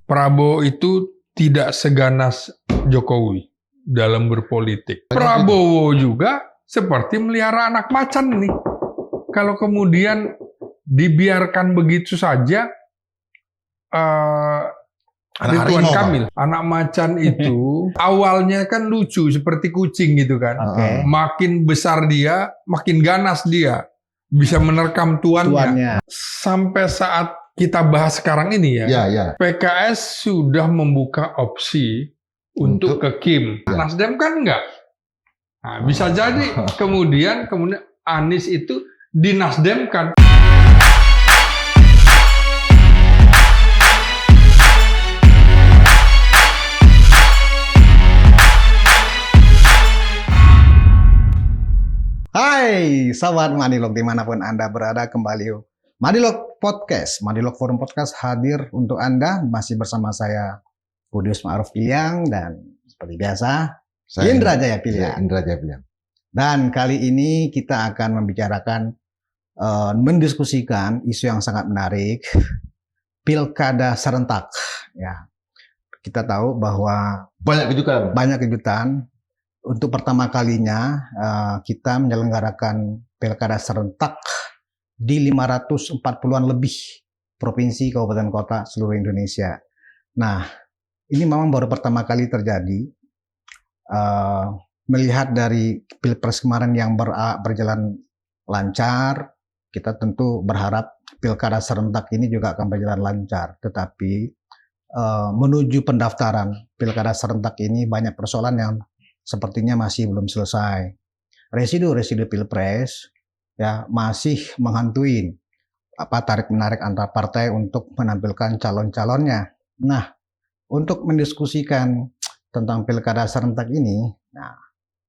Prabowo itu tidak seganas Jokowi dalam berpolitik. Prabowo juga seperti melihara anak macan nih. Kalau kemudian dibiarkan begitu saja, Ridwan Kamil, anak macan itu awalnya kan lucu seperti kucing gitu kan. Makin besar dia, makin ganas dia, bisa menerkam tuannya. Sampai saat kita bahas sekarang ini ya, PKS sudah membuka opsi untuk ke Kim. Nasdem kan enggak. Nah, bisa jadi kemudian Anies itu dinasdemkan. Hai, sahabat Madilog dimanapun Anda berada, kembali Madilog Podcast. Madilog Forum Podcast hadir untuk Anda, masih bersama saya Budius Ma'ruf Piliang dan seperti biasa Indra Jaya Piliang. Indra Jaya Piliang. Dan kali ini kita akan membicarakan, mendiskusikan isu yang sangat menarik, pilkada serentak. Ya, kita tahu bahwa banyak kejutan. Untuk pertama kalinya kita menyelenggarakan pilkada serentak di 540-an lebih provinsi, kabupaten, kota seluruh Indonesia. Nah, ini memang baru pertama kali terjadi. Melihat dari pilpres kemarin yang berjalan lancar, kita tentu berharap pilkada serentak ini juga akan berjalan lancar. Tetapi menuju pendaftaran pilkada serentak ini banyak persoalan yang sepertinya masih belum selesai. Residu pilpres ya masih menghantui tarik-menarik antar partai untuk menampilkan calon-calonnya. Nah, untuk mendiskusikan tentang pilkada serentak ini, nah,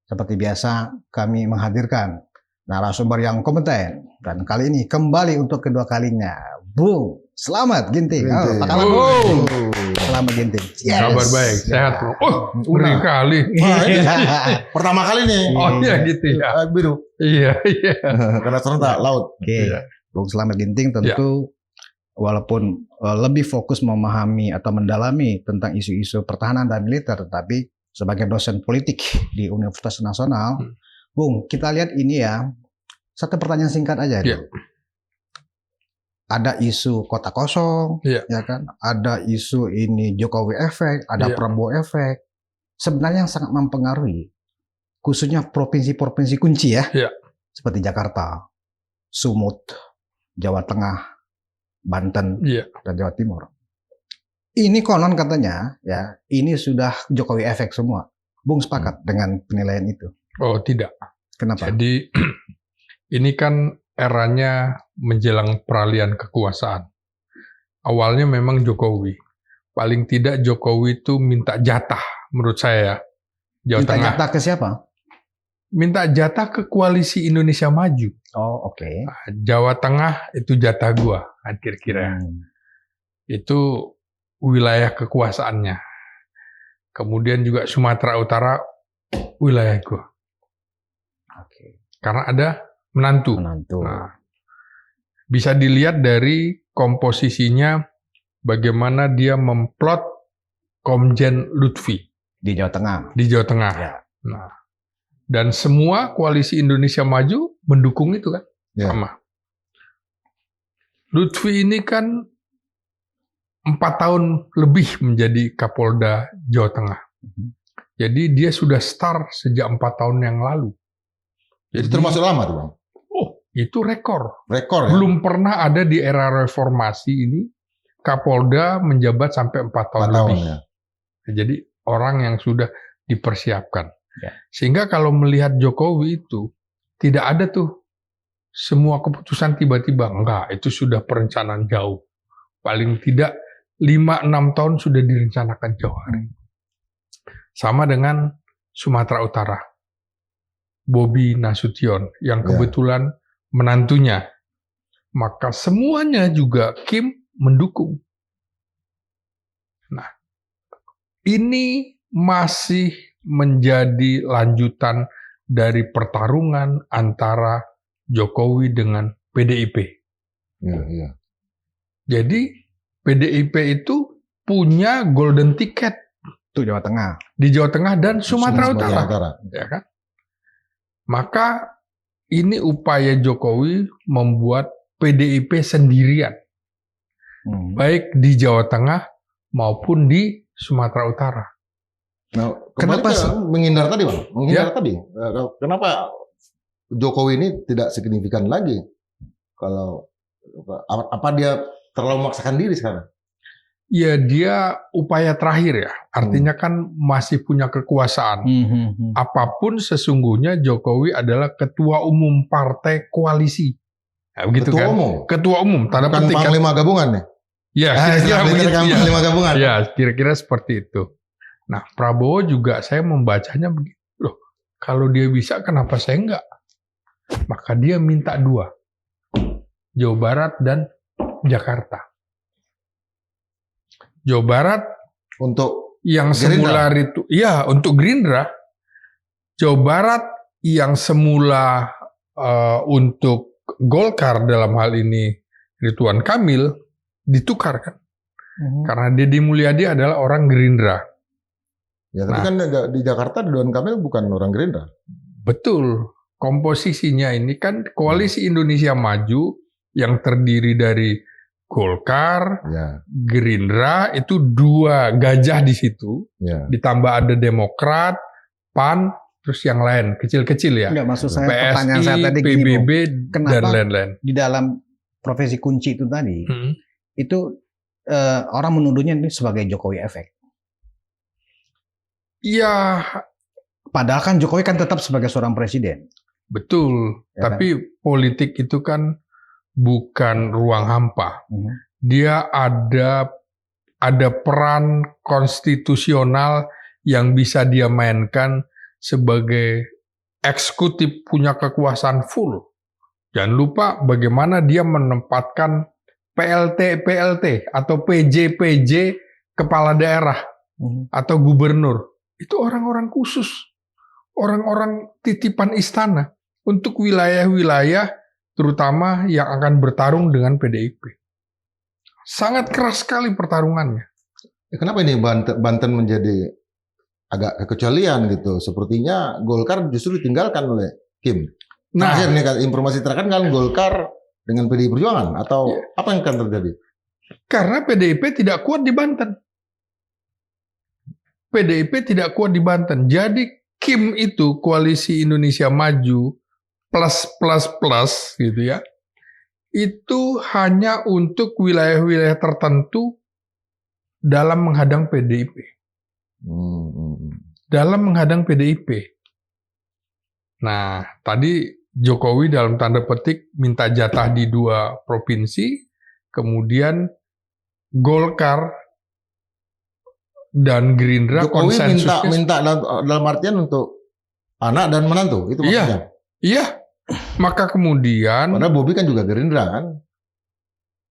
seperti biasa kami menghadirkan narasumber yang kompeten, dan kali ini kembali untuk kedua kalinya, Bung Slamet Ginting. Apa kabar, Bung? Slamet Ginting. Yes. Kabar baik, sehat. Ngeri kali. Pertama kali nih. Oh iya gitu ya. Biru. Iya. Karena serentak laut. Oke. Bung Slamet Ginting tentu walaupun lebih fokus memahami atau mendalami tentang isu-isu pertahanan dan militer, tetapi sebagai dosen politik di Universitas Nasional, Bung, kita lihat ini ya. Satu pertanyaan singkat aja. Ada isu kota kosong, ya kan? Ada isu ini Jokowi efek, ada Prabowo efek. Sebenarnya yang sangat mempengaruhi, khususnya provinsi-provinsi kunci ya, seperti Jakarta, Sumut, Jawa Tengah, Banten, dan Jawa Timur. Ini konon katanya, ya, ini sudah Jokowi efek semua. Bung sepakat dengan penilaian itu? Oh tidak. Kenapa? Jadi ini kan eranya menjelang peralihan kekuasaan. Awalnya memang Jokowi. Paling tidak Jokowi itu minta jatah menurut saya. Jawa minta Tengah. Jatah ke siapa? Minta jatah ke Koalisi Indonesia Maju. Oh, oke. Jawa Tengah itu jatah gua, kira-kira. Itu wilayah kekuasaannya. Kemudian juga Sumatera Utara wilayah gua. Oke. Karena ada menantu. Nah, bisa dilihat dari komposisinya bagaimana dia memplot Komjen Lutfi di Jawa Tengah. Di Jawa Tengah. Ya. Nah, dan semua Koalisi Indonesia Maju mendukung itu kan, sama. Lutfi ini kan 4 tahun lebih menjadi Kapolda Jawa Tengah. Jadi dia sudah start sejak 4 tahun yang lalu. Jadi termasuk lama tuh, Bang? Oh, itu rekor. Rekor ya? Belum pernah ada di era reformasi ini Kapolda menjabat sampai 4 tahun lebih. Ya. Jadi orang yang sudah dipersiapkan. Sehingga kalau melihat Jokowi itu tidak ada tuh semua keputusan tiba-tiba. Enggak, itu sudah perencanaan jauh. Paling tidak 5-6 tahun sudah direncanakan jauh hari. Sama dengan Sumatera Utara. Bobi Nasution yang kebetulan menantunya. Maka semuanya juga Kim mendukung. Nah, ini masih menjadi lanjutan dari pertarungan antara Jokowi dengan PDIP. Jadi PDIP itu punya golden ticket Itu Jawa Tengah. di Jawa Tengah dan Sumatera Sumatera Utara. Ya kan? Maka ini upaya Jokowi membuat PDIP sendirian, baik di Jawa Tengah maupun di Sumatera Utara. Nah, Kenapa kenapa menghindar tadi, Bang? Menghindar Ya. tadi. Kenapa Jokowi ini tidak signifikan lagi? Kalau apa dia terlalu memaksakan diri sekarang? Ya dia upaya terakhir ya, artinya kan masih punya kekuasaan. Apapun sesungguhnya Jokowi adalah ketua umum partai koalisi. Nah, begitu Ketua kan? umum, Ketua umum, tanda bukan petik kan? panglima gabungan nih. Ya, Istilah kira-kira militer begitu. kan Ya. panglima gabungan. Ya, kira-kira seperti itu. Nah, Prabowo juga saya membacanya begitu. Loh, kalau dia bisa, kenapa saya enggak? Maka dia minta 2. Jawa Barat dan Jakarta. Jawa Barat Untuk yang Gerindra? semula itu, ya untuk Gerindra. Jawa Barat yang semula untuk Golkar dalam hal ini Ridwan Kamil ditukarkan. Karena Deddy Mulyadi adalah orang Gerindra. ya tapi kan di Jakarta Ridwan Kamil bukan orang Gerindra. Betul. Komposisinya ini kan Koalisi Indonesia Maju yang terdiri dari Golkar, Ya, Gerindra, itu 2 gajah di situ. ya. Ditambah ada Demokrat, PAN, terus yang lain kecil-kecil ya. Enggak, maksud saya pertanyaan saya PSI, tadi gini, PBB, Bung. dan Kenapa lain-lain. di dalam profesi kunci itu tadi, itu orang menuduhnya ini sebagai Jokowi efek. Iya, Padahal kan Jokowi kan tetap sebagai seorang presiden. betul. Ya Tapi politik itu kan bukan ruang hampa. Dia ada peran konstitusional yang bisa dia mainkan sebagai eksekutif, punya kekuasaan full. Jangan lupa bagaimana dia menempatkan PLT atau PJ kepala daerah atau gubernur. Itu orang-orang khusus, orang-orang titipan istana untuk wilayah-wilayah terutama yang akan bertarung dengan PDIP. Sangat keras sekali pertarungannya. Kenapa ini Banten menjadi agak kekecualian gitu? Sepertinya Golkar justru ditinggalkan oleh Kim. Nah, Terakhir nih informasi terakhir kan Golkar dengan PDI Perjuangan atau apa yang akan terjadi? karena PDIP tidak kuat di Banten. PDIP tidak kuat di Banten. Jadi Kim itu Koalisi Indonesia Maju plus gitu ya. Itu hanya untuk wilayah-wilayah tertentu dalam menghadang PDIP. Dalam menghadang PDIP. Nah, tadi Jokowi dalam tanda petik minta jatah di 2 provinsi, kemudian Golkar dan Gerindra Jokowi konsensusnya. minta dalam artian untuk anak dan menantu itu maksudnya. Iya. Maka kemudian Padahal Bobi kan juga Gerindra kan.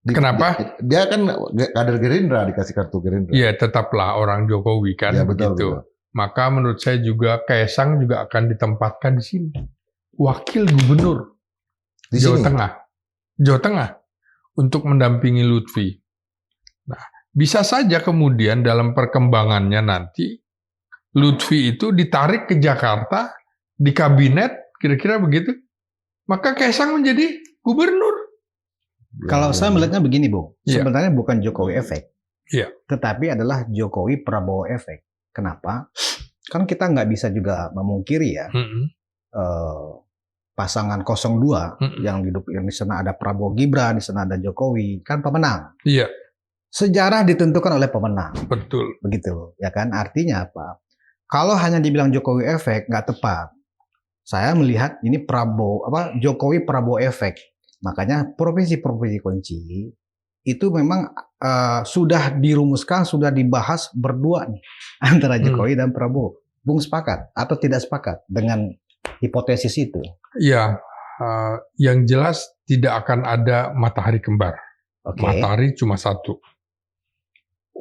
Kenapa? Dia kan kader Gerindra, dikasih kartu Gerindra. ya tetaplah orang Jokowi kan Ya, betul, begitu. betul. Maka menurut saya juga Kaisang juga akan ditempatkan di sini. Wakil Gubernur Di Jawa sini. Tengah. Jawa Tengah untuk mendampingi Lutfi. Nah, bisa saja kemudian dalam perkembangannya nanti Lutfi itu ditarik ke Jakarta di kabinet, kira-kira begitu. Maka Kaisang menjadi gubernur. Kalau saya melihatnya begini, Bung. Iya. Sebenarnya bukan Jokowi efek. Iya. Tetapi adalah Jokowi Prabowo efek. Kenapa? Kan kita nggak bisa juga memungkiri ya, pasangan 02 yang di sana ada Prabowo Gibran, di sana ada Jokowi, kan pemenang. Iya, Sejarah ditentukan oleh pemenang. betul. Begitu, ya kan? Artinya apa? Kalau hanya dibilang Jokowi efek, nggak tepat. Saya melihat ini Jokowi Prabowo efek. Makanya provinsi-provinsi kunci itu memang sudah dirumuskan, sudah dibahas berdua nih antara Jokowi dan Prabowo. Bung sepakat atau tidak sepakat dengan hipotesis itu? Ya, yang jelas tidak akan ada matahari kembar. Oke. Matahari cuma satu.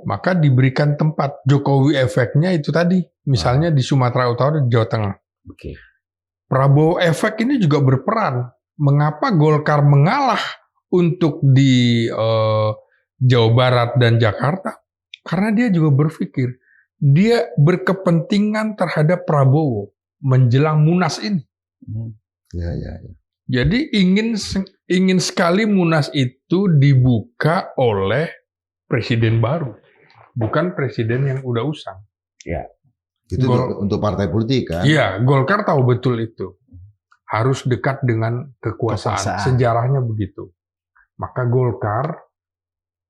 Maka diberikan tempat. Jokowi efeknya itu tadi. Misalnya di Sumatera Utara, di Jawa Tengah. Oke. Prabowo efek ini juga berperan. Mengapa Golkar mengalah untuk di Jawa Barat dan Jakarta? Karena dia juga berpikir, dia berkepentingan terhadap Prabowo menjelang Munas ini. Ya. Jadi ingin sekali Munas itu dibuka oleh presiden baru, bukan presiden yang udah usang. Itu untuk partai politik kan? Iya, Golkar tahu betul itu. Harus dekat dengan kekuasaan. Sejarahnya begitu. Maka Golkar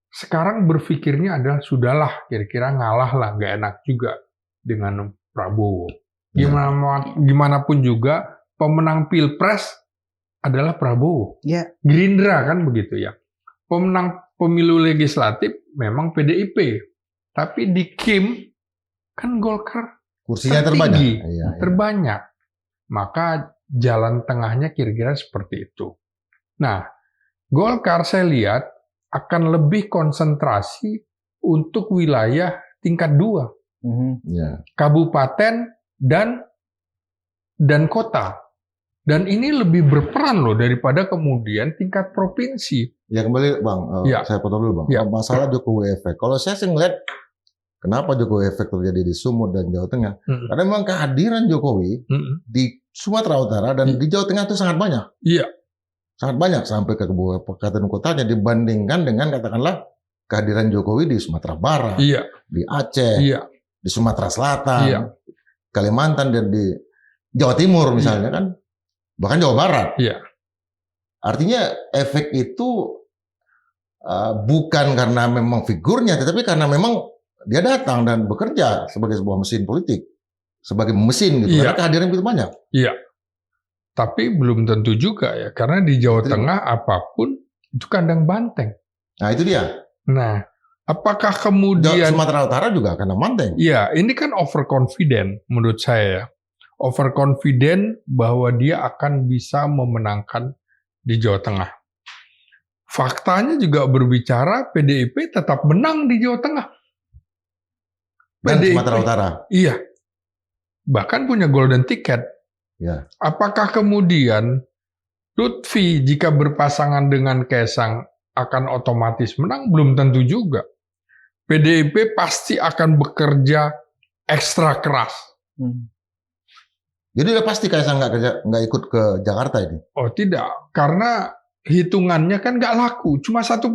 sekarang berpikirnya adalah sudahlah, kira-kira ngalah lah, nggak enak juga dengan Prabowo. Gimana pun juga pemenang Pilpres adalah Prabowo. Gerindra kan begitu ya. Pemenang pemilu legislatif memang PDIP. Tapi di Kim kan Golkar kursinya tertinggi, terbanyak. terbanyak. Maka jalan tengahnya kira-kira seperti itu. Nah, Golkar saya lihat akan lebih konsentrasi untuk wilayah tingkat 2. Kabupaten dan kota. Dan ini lebih berperan loh daripada kemudian tingkat provinsi. Ya kembali Bang, saya potong dulu Bang. Masalah Jokowi efek. Kalau saya sih ngeliat kenapa Jokowi efek terjadi di Sumut dan Jawa Tengah. Karena memang kehadiran Jokowi di Sumatera Utara dan di Jawa Tengah itu sangat banyak. Sangat banyak sampai ke kabupaten kotanya dibandingkan dengan katakanlah kehadiran Jokowi di Sumatera Barat, di Aceh, di Sumatera Selatan, Kalimantan dan di Jawa Timur misalnya kan. Bahkan Jawa Barat. Artinya efek itu bukan karena memang figurnya, tetapi karena memang dia datang dan bekerja sebagai sebuah mesin politik, sebagai mesin gitu. Karena kehadiran itu banyak. Tapi belum tentu juga ya, karena di Jawa Tengah apapun itu kandang banteng. Nah itu dia. Nah, apakah kemudian Sumatera Utara juga kandang banteng? Iya, ini kan overconfident menurut saya. Overconfident bahwa dia akan bisa memenangkan di Jawa Tengah. Faktanya juga berbicara PDIP tetap menang di Jawa Tengah. Dan PDIP, Sumatera Utara. Iya. Bahkan punya golden ticket. Apakah kemudian Lutfi jika berpasangan dengan Kaisang akan otomatis menang? Belum tentu juga. PDIP pasti akan bekerja ekstra keras. Jadi udah pasti Kaisang nggak ikut ke Jakarta ini? Oh tidak, karena hitungannya kan nggak laku, cuma 1%.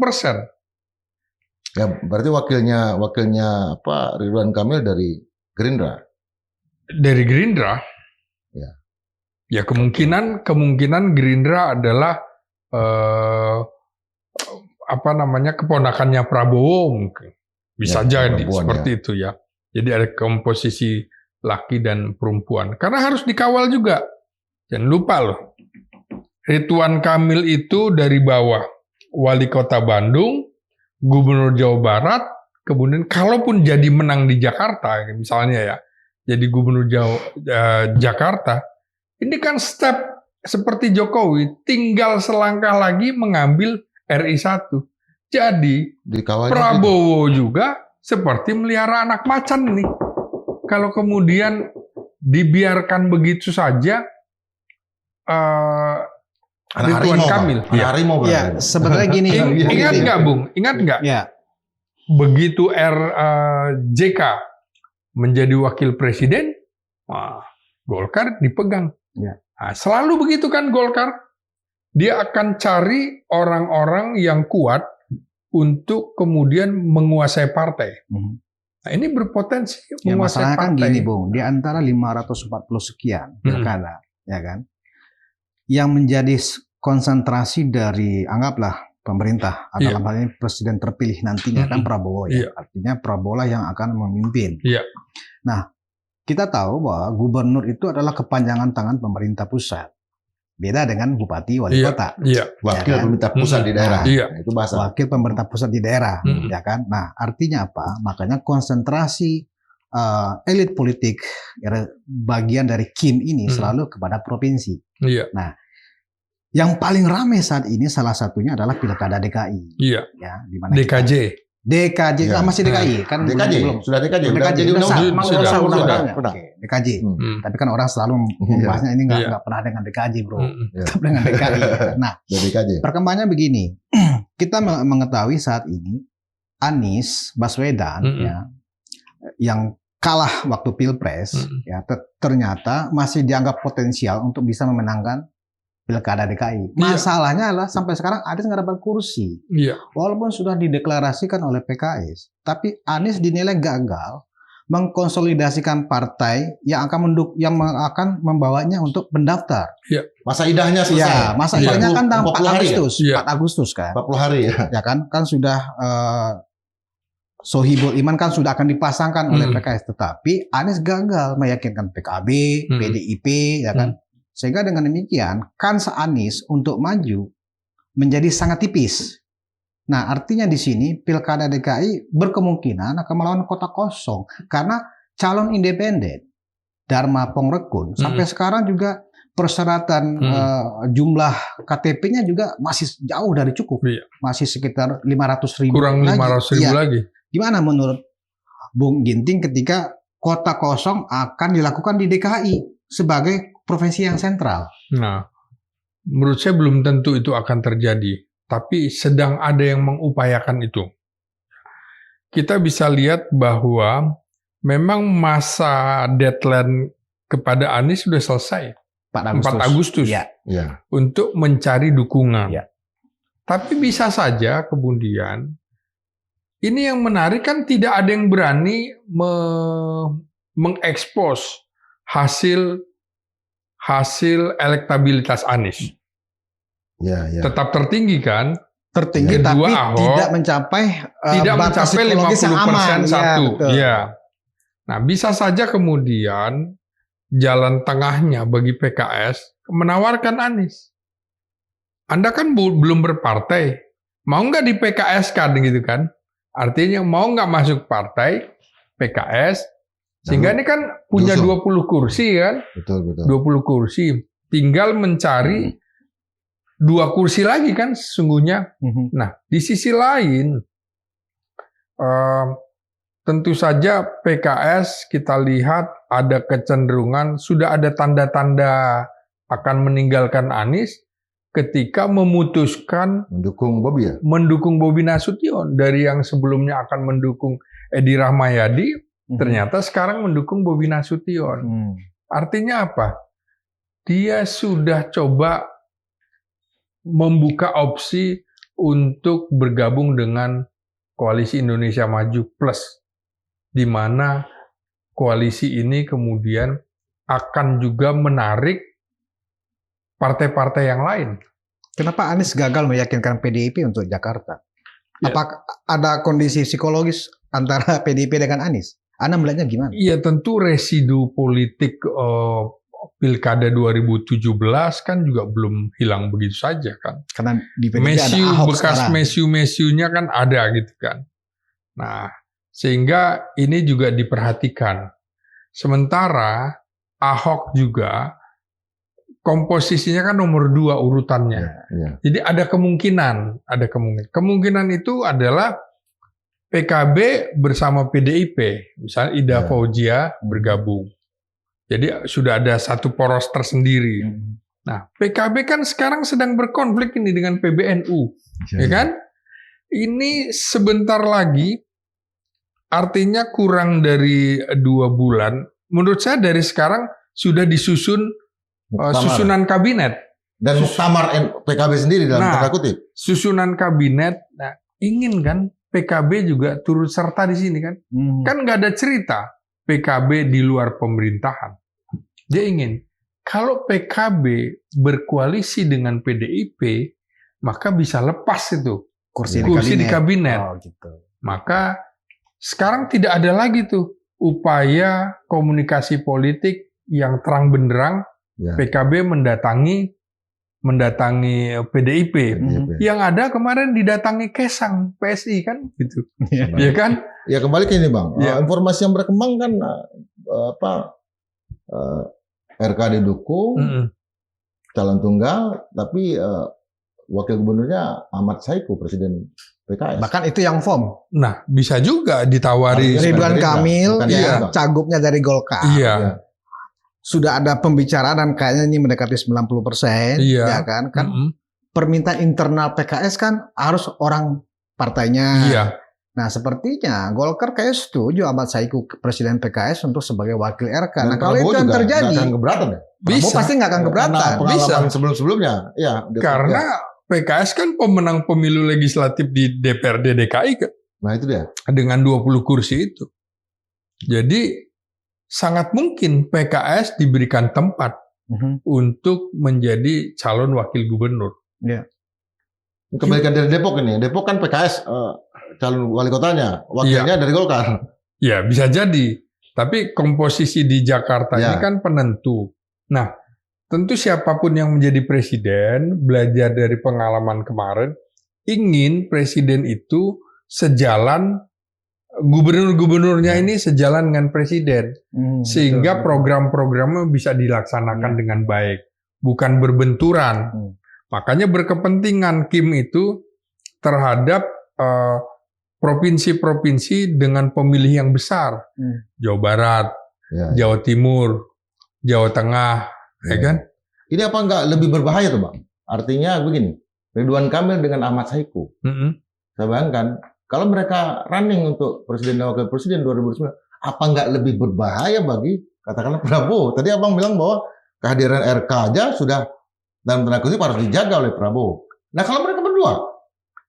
Ya berarti wakilnya apa Ridwan Kamil dari Gerindra? Dari Gerindra? Ya kemungkinan Gerindra adalah keponakannya Prabowo mungkin. Bisa jadi seperti itu ya. Jadi ada komposisi laki dan perempuan. Karena harus dikawal juga. Jangan lupa loh. Ridwan Kamil itu dari bawah. Wali Kota Bandung, Gubernur Jawa Barat, kemudian kalaupun jadi menang di Jakarta, misalnya ya, jadi Gubernur Jakarta, ini kan step seperti Jokowi, tinggal selangkah lagi mengambil RI 1. Jadi Prabowo juga seperti melihara anak macan nih. Kalau kemudian dibiarkan begitu saja, Ridwan Kamil. Sebenarnya gini. Ingat nggak, Bung? Ingat nggak? Begitu JK menjadi wakil presiden, Golkar dipegang. Nah, selalu begitu kan Golkar. Dia akan cari orang-orang yang kuat untuk kemudian menguasai partai. Nah, ini berpotensi menguasai masalahnya partai. Kan gini, Bung, di antara 540 sekian pilkada, ya kan, yang menjadi konsentrasi dari anggaplah pemerintah, dalam hal ini presiden terpilih nantinya kan Prabowo ya, artinya Prabowo lah yang akan memimpin. Nah, kita tahu bahwa gubernur itu adalah kepanjangan tangan pemerintah pusat. Beda dengan bupati, wali kota. Wakil pemerintah pusat di daerah. Itu bahasa. Wakil pemerintah pusat di daerah, ya kan. Nah, artinya apa? Makanya konsentrasi elit politik bagian dari Kim ini selalu kepada provinsi. Nah, yang paling ramai saat ini salah satunya adalah pilkada DKI. Ya, di mana DKJ masih DKI kan belum sudah DKJ sudah DKJ. Tapi kan orang selalu membahasnya ini nggak pernah dengan DKJ, bro. Tetap dengan DKI. Nah, perkembangannya begini, kita mengetahui saat ini Anies Baswedan ya, yang kalah waktu Pilpres ya, ternyata masih dianggap potensial untuk bisa memenangkan Pilkada DKI. Masalahnya adalah sampai sekarang Anies nggak dapat kursi. Walaupun sudah dideklarasikan oleh PKS, tapi Anies dinilai gagal mengkonsolidasikan partai yang akan membawanya untuk mendaftar. Masa idahnya selesai. Masa idahnya kan tanggal 4 Agustus. Ya? 4 Agustus kan. 40 hari ya. Ya kan sudah Sohibul Iman kan sudah akan dipasangkan oleh PKS, tetapi Anies gagal meyakinkan PKB, PDIP ya kan. Sehingga dengan demikian kans Anies untuk maju menjadi sangat tipis. Nah, artinya di sini Pilkada DKI berkemungkinan akan melawan kota kosong karena calon independen Dharma Pongrekun sampai sekarang juga persyaratan jumlah KTP-nya juga masih jauh dari cukup. Masih sekitar 500.000 kurang 500.000 lagi. Gimana menurut Bung Ginting ketika kota kosong akan dilakukan di DKI sebagai provinsi yang sentral? Nah, menurut saya belum tentu itu akan terjadi. Tapi sedang ada yang mengupayakan itu. Kita bisa lihat bahwa memang masa deadline kepada Anies sudah selesai. 4 Agustus. Untuk mencari dukungan. Tapi bisa saja kemudian, ini yang menarik kan tidak ada yang berani mengekspos hasil elektabilitas Anies. Tetap tertinggi kan? Tertinggi tapi tidak mencapai 50% satu. Nah, bisa saja kemudian jalan tengahnya bagi PKS menawarkan Anies. Anda kan belum berpartai, mau nggak di PKS kan gitu kan? Artinya mau nggak masuk partai PKS, sehingga ini kan punya 20 kursi kan? Betul. 20 kursi, tinggal mencari 2 kursi lagi kan sesungguhnya. Nah, di sisi lain, tentu saja PKS kita lihat ada kecenderungan, sudah ada tanda-tanda akan meninggalkan Anies ketika memutuskan mendukung Bobi Nasution. Dari yang sebelumnya akan mendukung Edi Rahmayadi, ternyata sekarang mendukung Bobi Nasution. Artinya apa? Dia sudah coba membuka opsi untuk bergabung dengan Koalisi Indonesia Maju Plus, di mana koalisi ini kemudian akan juga menarik partai-partai yang lain. Kenapa Anies gagal meyakinkan PDIP untuk Jakarta? Apakah ada kondisi psikologis antara PDIP dengan Anies? Anda melihatnya gimana? Iya, tentu residu politik Pilkada 2017 kan juga belum hilang begitu saja kan. Karena di PDIP ada Ahok bekas sekarang. mesiu-mesiunya kan ada gitu kan. Nah, sehingga ini juga diperhatikan. Sementara Ahok juga komposisinya kan nomor 2 urutannya. Jadi ada kemungkinan. Kemungkinan itu adalah PKB bersama PDIP, misalnya Ida Fauzia bergabung. Jadi sudah ada satu poros tersendiri. Nah, PKB kan sekarang sedang berkonflik ini dengan PBNU, ya kan? Ini sebentar lagi, artinya kurang dari 2 bulan. Menurut saya dari sekarang sudah disusun susunan kabinet. Dan muktamar PKB sendiri dalam tanda kutip. Susunan kabinet, nah, ingin kan PKB juga turut serta di sini kan? Kan nggak ada cerita PKB di luar pemerintahan. Dia ingin kalau PKB berkoalisi dengan PDIP, maka bisa lepas itu kursi di kabinet. Oh, gitu. Maka sekarang tidak ada lagi tuh upaya komunikasi politik yang terang benderang. PKB mendatangi PDIP. Yang ada kemarin didatangi Kesang PSI kan gitu. Ya kan? Ya kembali ke ini Bang. Informasi yang berkembang kan RK didukung calon tunggal, tapi wakil gubernurnya Ahmad Saiku, presiden PKS. Bahkan itu yang form. Nah, bisa juga ditawari Ridwan Kamil, cagupnya dari Golkar. Sudah ada pembicaraan dan kayaknya ini mendekati 90%, ya kan? Permintaan internal PKS kan harus orang partainya. Nah, sepertinya Golkar kayak setuju Ahmad Saiku Presiden PKS untuk sebagai wakil RK. Nah, kalau itu yang terjadi, nggak akan keberatan ya? Prabowo pasti nggak akan keberatan. Pengalaman sebelum-sebelumnya, ya. Karena PKS kan pemenang pemilu legislatif di DPRD DKI kan. Nah itu dia. Dengan 20 kursi itu. Jadi sangat mungkin PKS diberikan tempat untuk menjadi calon wakil gubernur. Ya. Kebalikan dari Depok ini. Depok kan PKS calon wali kotanya, wakilnya dari Golkar. Ya bisa jadi. Tapi komposisi di Jakarta ini kan penentu. Nah, tentu siapapun yang menjadi presiden, belajar dari pengalaman kemarin, ingin presiden itu sejalan, gubernur-gubernurnya ini sejalan dengan presiden. Sehingga program-programnya bisa dilaksanakan dengan baik. Bukan berbenturan. Makanya berkepentingan Kim itu terhadap provinsi-provinsi dengan pemilih yang besar. Jawa Barat, Jawa Timur, Jawa Tengah, ya kan? Ini apa enggak lebih berbahaya tuh, Bang? Artinya begini, Ridwan Kamil dengan Ahmad Saiku. Saya bayangkan, kalau mereka running untuk presiden dan wakil presiden 2009, apa enggak lebih berbahaya bagi katakanlah Prabowo? Tadi Abang bilang bahwa kehadiran RK aja sudah dalam tanda kutip harus dijaga oleh Prabowo. Nah, kalau mereka berdua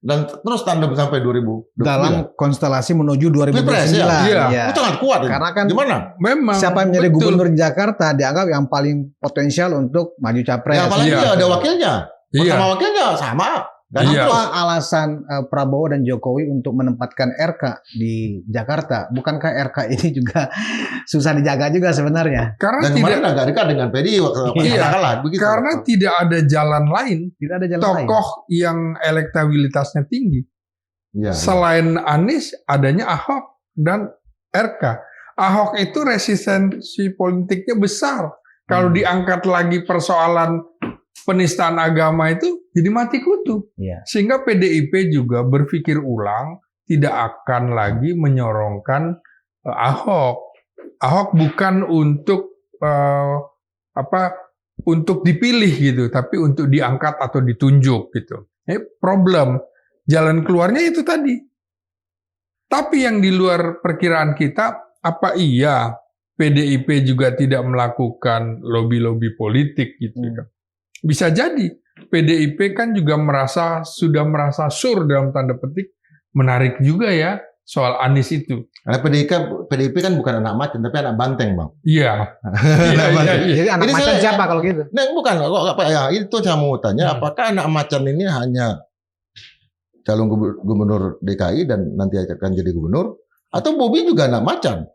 dan terus tandem sampai 2020 dalam konstelasi menuju 2029. Itu sangat kuat. Karena kan gimana? Memang siapa yang menjadi gubernur Jakarta dianggap yang paling potensial untuk maju capres. Ya, apalagi ada wakilnya. Sama wakilnya sama. Dan apa alasan Prabowo dan Jokowi untuk menempatkan RK di Jakarta? Bukankah RK ini juga susah dijaga juga sebenarnya? Karena dan kemarin agak dekat dengan PDI karena tidak ada jalan lain. Tidak ada jalan tokoh lain yang elektabilitasnya tinggi. Selain Anies, adanya Ahok dan RK. Ahok itu resistensi politiknya besar. Kalau diangkat lagi persoalan penistaan agama itu jadi mati kutu. Sehingga PDIP juga berpikir ulang, tidak akan lagi menyorongkan Ahok. Ahok bukan untuk untuk dipilih gitu, tapi untuk diangkat atau ditunjuk gitu. Problem jalan keluarnya itu tadi. Tapi yang di luar perkiraan kita, apa iya PDIP juga tidak melakukan lobby-lobby politik gitu kan? Bisa jadi PDIP kan juga sudah merasa sur dalam tanda petik, menarik juga ya soal Anies itu. Karena PDIP kan bukan anak macan tapi anak banteng, Bang. Iya. Jadi anak macan siapa kalau gitu? Nah, bukan ya, itu saya mau tanya, apakah anak macan ini hanya calon gubernur DKI dan nanti akan jadi gubernur, atau Bobi juga anak macan?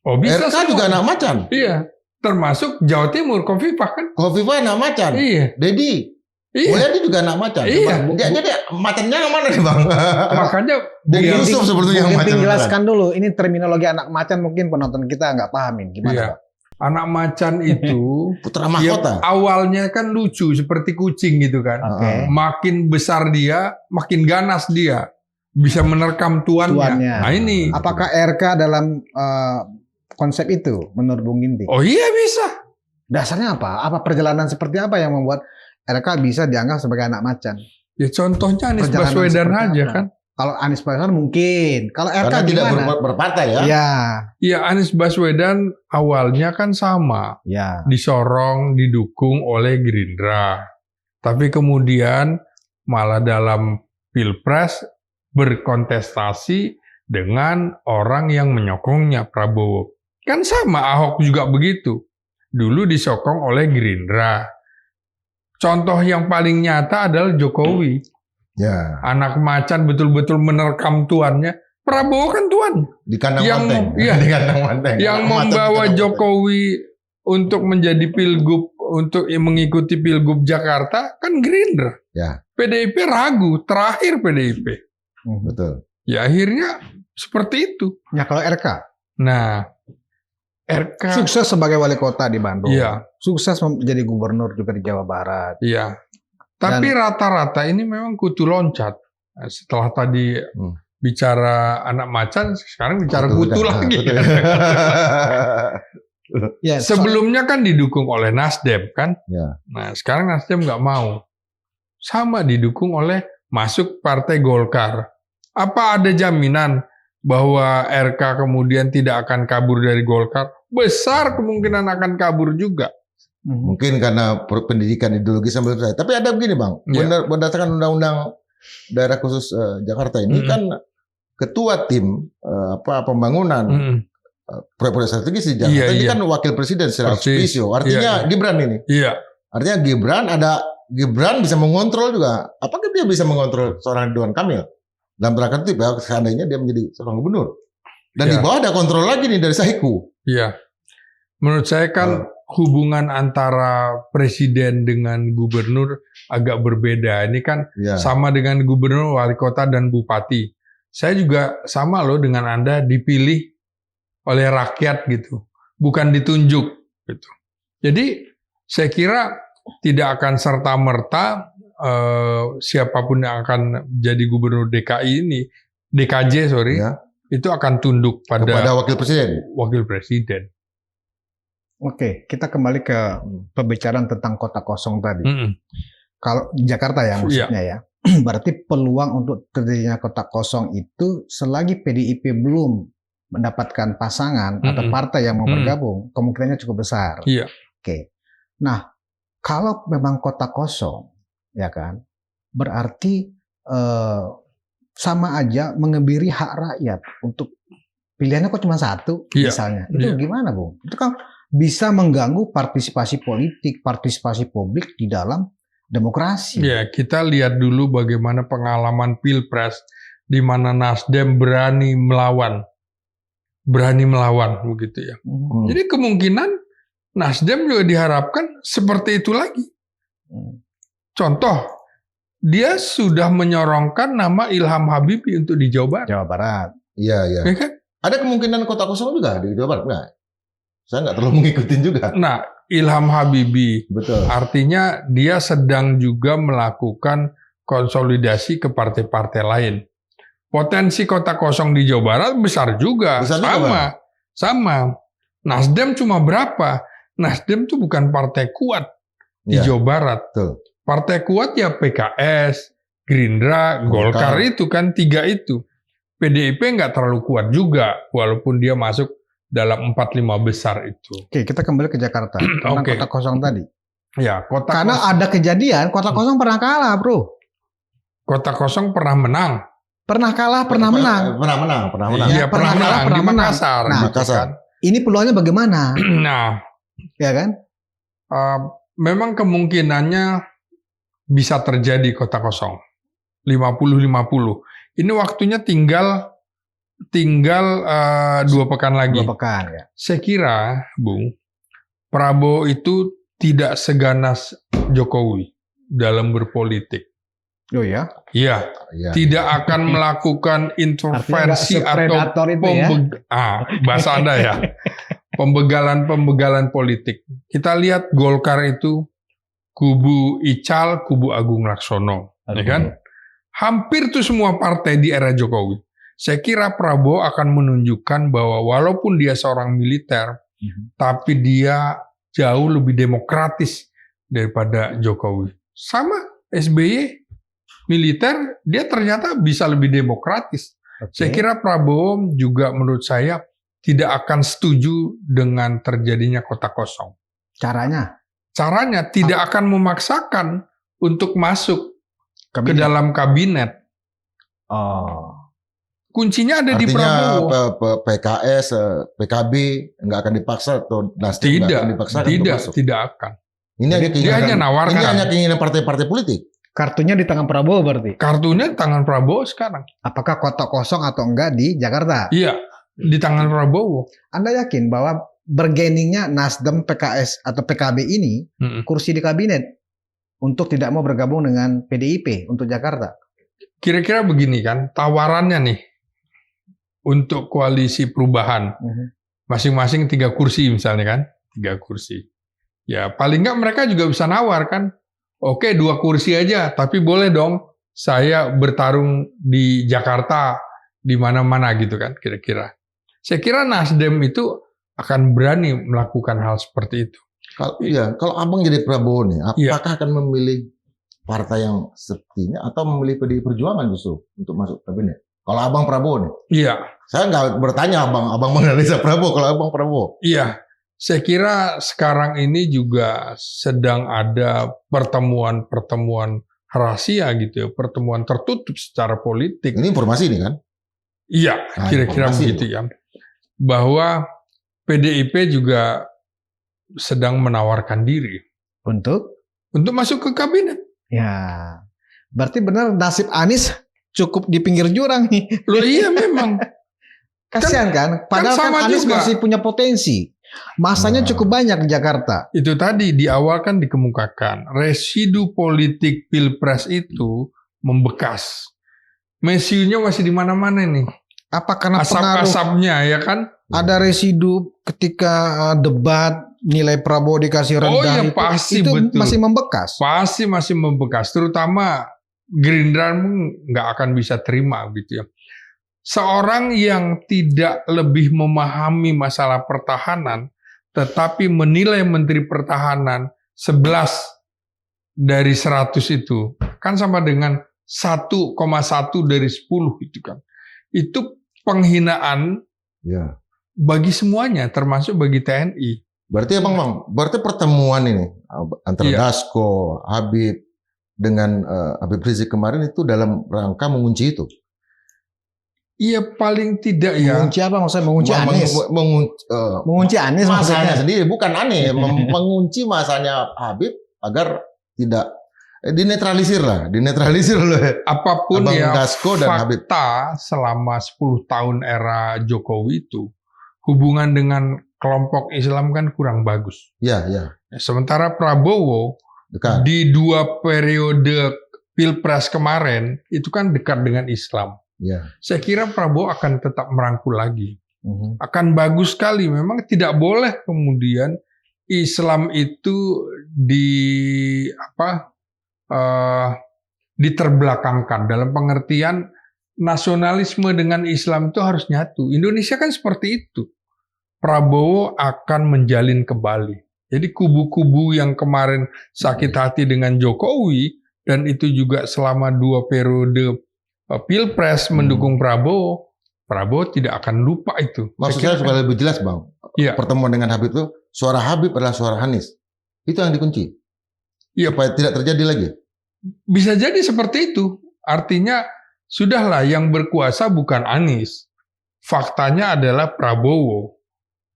Oh, bisa RK juga anak macan. Iya. Termasuk Jawa Timur, Khofifah kan? Khofifah anak macan. Iya. Dedi. Mulyadi juga anak macan. Iya. Jadi macannya yang mana nih, Bang? Makanya Dedi Yusuf sepertinya yang macan. Jelaskan dulu, ini terminologi anak macan mungkin penonton kita nggak pahamin. Gimana, Pak? Anak macan itu putra mahkota. Awalnya kan lucu seperti kucing gitu kan. Makin besar dia, makin ganas dia. Bisa menerkam tuannya. Nah ini. Apakah RK dalam konsep itu menurut Bung Ginting? Oh iya bisa. Dasarnya apa? Apa perjalanan seperti apa yang membuat RK bisa dianggap sebagai anak macan? Ya contohnya Anies Baswedan aja kan. Kalau Anies Baswedan mungkin. Kalau RK karena gimana? Tidak berpartai ya? Iya Anies Baswedan awalnya kan sama. Disorong, didukung oleh Gerindra. Tapi kemudian malah dalam Pilpres berkontestasi dengan orang yang menyokongnya, Prabowo. Kan sama Ahok juga begitu. Dulu disokong oleh Gerindra. Contoh yang paling nyata adalah Jokowi. Anak macan betul-betul menerkam tuannya. Prabowo kan tuan. Di kandang banteng. Di kandang banteng. Yang membawa Jokowi untuk menjadi pilgub, untuk mengikuti pilgub Jakarta kan Gerindra. PDIP ragu, terakhir PDIP. Betul. Ya akhirnya seperti itu. Ya kalau RK? Nah, RK sukses sebagai wali kota di Bandung. Sukses menjadi gubernur juga di Jawa Barat. Tapi rata-rata ini memang kutu loncat. Setelah tadi bicara anak macan, sekarang bicara kutu lagi. Sebelumnya kan didukung oleh Nasdem kan. Nah sekarang Nasdem nggak mau. Sama didukung oleh masuk partai Golkar. Apa ada jaminan bahwa RK kemudian tidak akan kabur dari Golkar, besar kemungkinan akan kabur juga. Mungkin karena pendidikan ideologi sambil saya. Tapi ada begini Bang, berdasarkan undang-undang daerah khusus Jakarta ini kan ketua tim pembangunan proyek strategis di Jakarta ini kan wakil presiden secara ofisio. Artinya Gibran ini. Artinya Gibran bisa mengontrol juga. Apakah dia bisa mengontrol seorang Ridwan Kamil? Dalam tanda kutip ya, seandainya dia menjadi seorang gubernur. Dan di bawah ada kontrol lagi nih dari Saiku. Iya. Menurut saya kan hubungan antara presiden dengan gubernur agak berbeda. Ini kan sama dengan gubernur, wali kota, dan bupati. Saya juga sama loh dengan Anda, dipilih oleh rakyat gitu, bukan ditunjuk gitu. Jadi saya kira tidak akan serta-merta siapapun yang akan jadi gubernur DKJ itu akan tunduk kepada wakil presiden. Oke, kita kembali ke pembicaraan tentang kota kosong tadi. Kalau di Jakarta ya maksudnya ya, berarti peluang untuk terjadinya kota kosong itu selagi PDIP belum mendapatkan pasangan atau partai yang mau bergabung, kemungkinannya cukup besar. Oke, nah kalau memang kota kosong, ya kan, berarti sama aja mengebiri hak rakyat untuk pilihannya kok cuma satu, misalnya. Itu gimana, Bung? Itu kan bisa mengganggu partisipasi politik, partisipasi publik di dalam demokrasi. Ya, kita lihat dulu bagaimana pengalaman Pilpres di mana Nasdem berani melawan begitu ya. Jadi kemungkinan Nasdem juga diharapkan seperti itu lagi. Contoh, dia sudah menyorongkan nama Ilham Habibie untuk di Jawa Barat. Iya. Ya kan? Ada kemungkinan kota kosong juga di Jawa Barat, nggak? Saya nggak terlalu mengikutin juga. Nah, Ilham Habibie, betul. Artinya dia sedang juga melakukan konsolidasi ke partai-partai lain. Potensi kota kosong di Jawa Barat besar juga. Sama. Nasdem cuma berapa? Nasdem itu bukan partai kuat di Jawa Barat. Betul. Partai kuat ya PKS, Gerindra, Golkar itu kan 3 itu. PDIP nggak terlalu kuat juga, walaupun dia masuk dalam 4-5 besar itu. Oke, kita kembali ke Jakarta. Tentang kota kosong tadi. Ya, karena ada kejadian, kota kosong pernah kalah, bro. Kota kosong pernah menang. Pernah kalah, pernah menang. Pernah menang. Iya, pernah menang di Makassar. Makassar. Ini peluangnya bagaimana? Nah, ya kan? Memang kemungkinannya bisa terjadi kota kosong. 50-50. Ini waktunya tinggal 2 pekan lagi. 2 pekan ya. Saya kira, Bung, Prabowo itu tidak seganas Jokowi dalam berpolitik. Oh ya? Iya. Tidak akan melakukan intervensi atau bahasa Anda ya. Pembegalan politik. Kita lihat Golkar itu kubu Ical, kubu Agung Laksono, ya kan? Hampir tuh semua partai di era Jokowi. Saya kira Prabowo akan menunjukkan bahwa walaupun dia seorang militer, tapi dia jauh lebih demokratis daripada Jokowi. Sama SBY, militer, dia ternyata bisa lebih demokratis. Saya kira Prabowo juga menurut saya tidak akan setuju dengan terjadinya kota kosong. Caranya tidak akan memaksakan untuk masuk ke dalam kabinet. Kuncinya ada di Prabowo. PKS, PKB nggak akan dipaksa atau Nasdem nggak akan dipaksa untuk masuk. Tidak akan. Dia hanya nawarkan. Ini hanya keinginan partai-partai politik. Kartunya di tangan Prabowo berarti. Kartunya di tangan Prabowo sekarang. Apakah kota kosong atau enggak di Jakarta? Iya, di tangan Prabowo. Anda yakin bahwa bergeningnya Nasdem, PKS atau PKB ini kursi di kabinet untuk tidak mau bergabung dengan PDIP untuk Jakarta? Kira-kira begini kan, tawarannya nih. Untuk koalisi perubahan, masing-masing 3 kursi misalnya kan, 3 kursi. Ya paling nggak mereka juga bisa nawar kan, oke 2 kursi aja, tapi boleh dong saya bertarung di Jakarta, di mana-mana gitu kan, kira-kira. Saya kira Nasdem itu akan berani melakukan hal seperti itu. Kalau Abang jadi Prabowo nih, apakah akan memilih partai yang seperti ini atau memilih PDI Perjuangan justru untuk masuk kabinet? Kalau Abang Prabowo nih? Iya. Saya nggak bertanya Abang menganalisa Prabowo, kalau Abang Prabowo. Iya, saya kira sekarang ini juga sedang ada pertemuan rahasia gitu ya, pertemuan tertutup secara politik. Ini informasi nih kan? Iya, kira-kira begitu ya. Bahwa PDIP juga sedang menawarkan diri untuk masuk ke kabinet. Ya, berarti benar nasib Anies cukup di pinggir jurang nih. Loh iya memang. Kasihan kan? Padahal kan Anies juga masih punya potensi. Masanya cukup banyak di Jakarta. Itu tadi di awal kan dikemukakan residu politik Pilpres itu membekas. Mesiunya masih di mana-mana nih. Apa karena asap-asapnya ya kan? Ada residu ketika debat nilai Prabowo dikasih rendah. Oh iya pasti itu betul. Masih membekas. Pasti masih membekas. Terutama Gerindra nggak akan bisa terima gitu ya. Seorang yang tidak lebih memahami masalah pertahanan, tetapi menilai Menteri Pertahanan 11 dari 100 itu, kan sama dengan 1,1 dari 10 itu kan. Itu penghinaan bagi semuanya, termasuk bagi TNI. Berarti berarti pertemuan ini antara Dasko, Habib dengan Habib Rizik kemarin itu dalam rangka mengunci itu? Iya paling tidak ya. Mengunci apa maksudnya? Mengunci Anies? Mengunci Anies masanya sendiri, bukan Anies. Mengunci masanya Habib agar tidak dinetralisir oleh apapun Abang ya Dasko dan Habib. Fakta selama 10 tahun era Jokowi itu hubungan dengan kelompok Islam kan kurang bagus. Iya. Sementara Prabowo dekat. Di 2 periode Pilpres kemarin itu kan dekat dengan Islam. Ya. Saya kira Prabowo akan tetap merangkul lagi. Akan bagus sekali. Memang tidak boleh kemudian Islam itu diterbelakangkan dalam pengertian nasionalisme dengan Islam itu harus nyatu. Indonesia kan seperti itu. Prabowo akan menjalin kembali. Jadi kubu-kubu yang kemarin sakit hati dengan Jokowi dan itu juga selama 2 periode Pilpres mendukung Prabowo tidak akan lupa itu. Maksud saya supaya lebih jelas Bang, pertemuan dengan Habib itu suara Habib adalah suara Anies. Itu yang dikunci. Iya, supaya tidak terjadi lagi. Bisa jadi seperti itu. Artinya sudahlah yang berkuasa bukan Anies. Faktanya adalah Prabowo.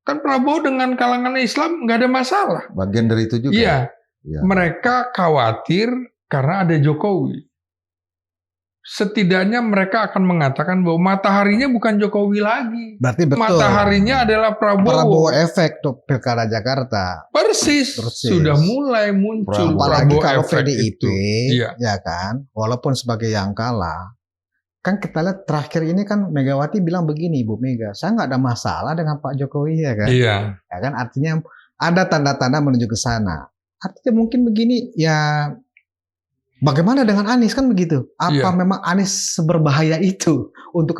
Kan Prabowo dengan kalangan Islam nggak ada masalah. Bagian dari itu juga. Iya. Mereka khawatir karena ada Jokowi. Setidaknya mereka akan mengatakan bahwa mataharinya bukan Jokowi lagi. Berarti betul. Mataharinya adalah Prabowo. Prabowo efek tuh Pilkada Jakarta. Persis. Sudah mulai muncul apalagi Prabowo kalau efek PDIP, itu. Ya kan, walaupun sebagai yang kalah, kan kita lihat terakhir ini kan Megawati bilang begini, Ibu Mega, saya nggak ada masalah dengan Pak Jokowi ya kan. Iya. Ya kan, artinya ada tanda-tanda menuju ke sana. Artinya mungkin begini, ya bagaimana dengan Anies kan begitu? Apa memang Anies seberbahaya itu untuk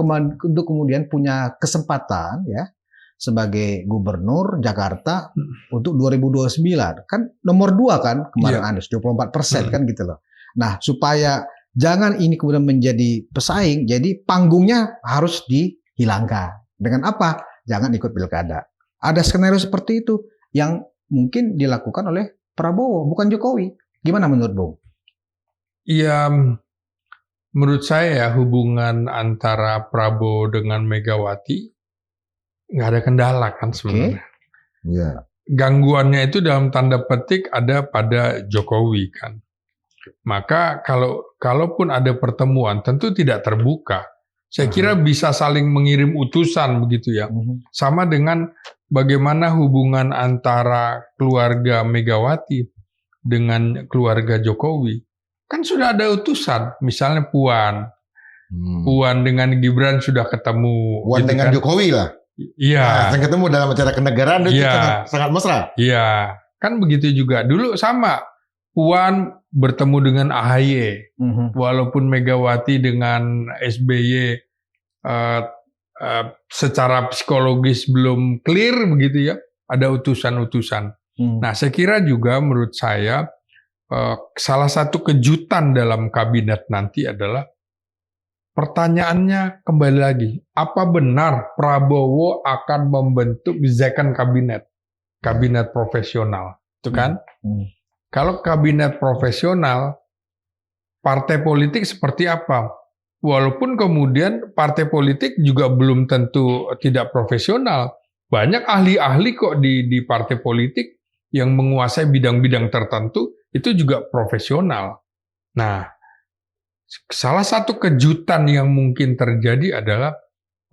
kemudian punya kesempatan ya sebagai gubernur Jakarta untuk 2029? Kan nomor 2 kan kemarin Anies 24% kan gitu loh. Nah, supaya jangan ini kemudian menjadi pesaing, jadi panggungnya harus dihilangkan. Dengan apa? Jangan ikut pilkada. Ada skenario seperti itu yang mungkin dilakukan oleh Prabowo, bukan Jokowi. Gimana menurut Bung? Iya, menurut saya hubungan antara Prabowo dengan Megawati nggak ada kendala kan sebenarnya. Gangguannya itu dalam tanda petik ada pada Jokowi kan. Maka kalaupun ada pertemuan tentu tidak terbuka. Saya kira bisa saling mengirim utusan begitu ya. Sama dengan bagaimana hubungan antara keluarga Megawati dengan keluarga Jokowi. Kan sudah ada utusan, misalnya Puan. Puan dengan Gibran sudah ketemu. Puan gitu dengan kan. Jokowi lah. Iya. Nah, ketemu dalam acara kenegaraan itu sangat mesra. Iya, kan begitu juga. Dulu sama. Puan bertemu dengan AHY, walaupun Megawati dengan SBY secara psikologis belum clear begitu ya, ada utusan-utusan. Nah, saya kira juga menurut saya salah satu kejutan dalam kabinet nanti adalah pertanyaannya kembali lagi, apa benar Prabowo akan membentuk second kabinet profesional, itu kan? Kalau kabinet profesional, partai politik seperti apa? Walaupun kemudian partai politik juga belum tentu tidak profesional. Banyak ahli-ahli kok di partai politik yang menguasai bidang-bidang tertentu, itu juga profesional. Nah, salah satu kejutan yang mungkin terjadi adalah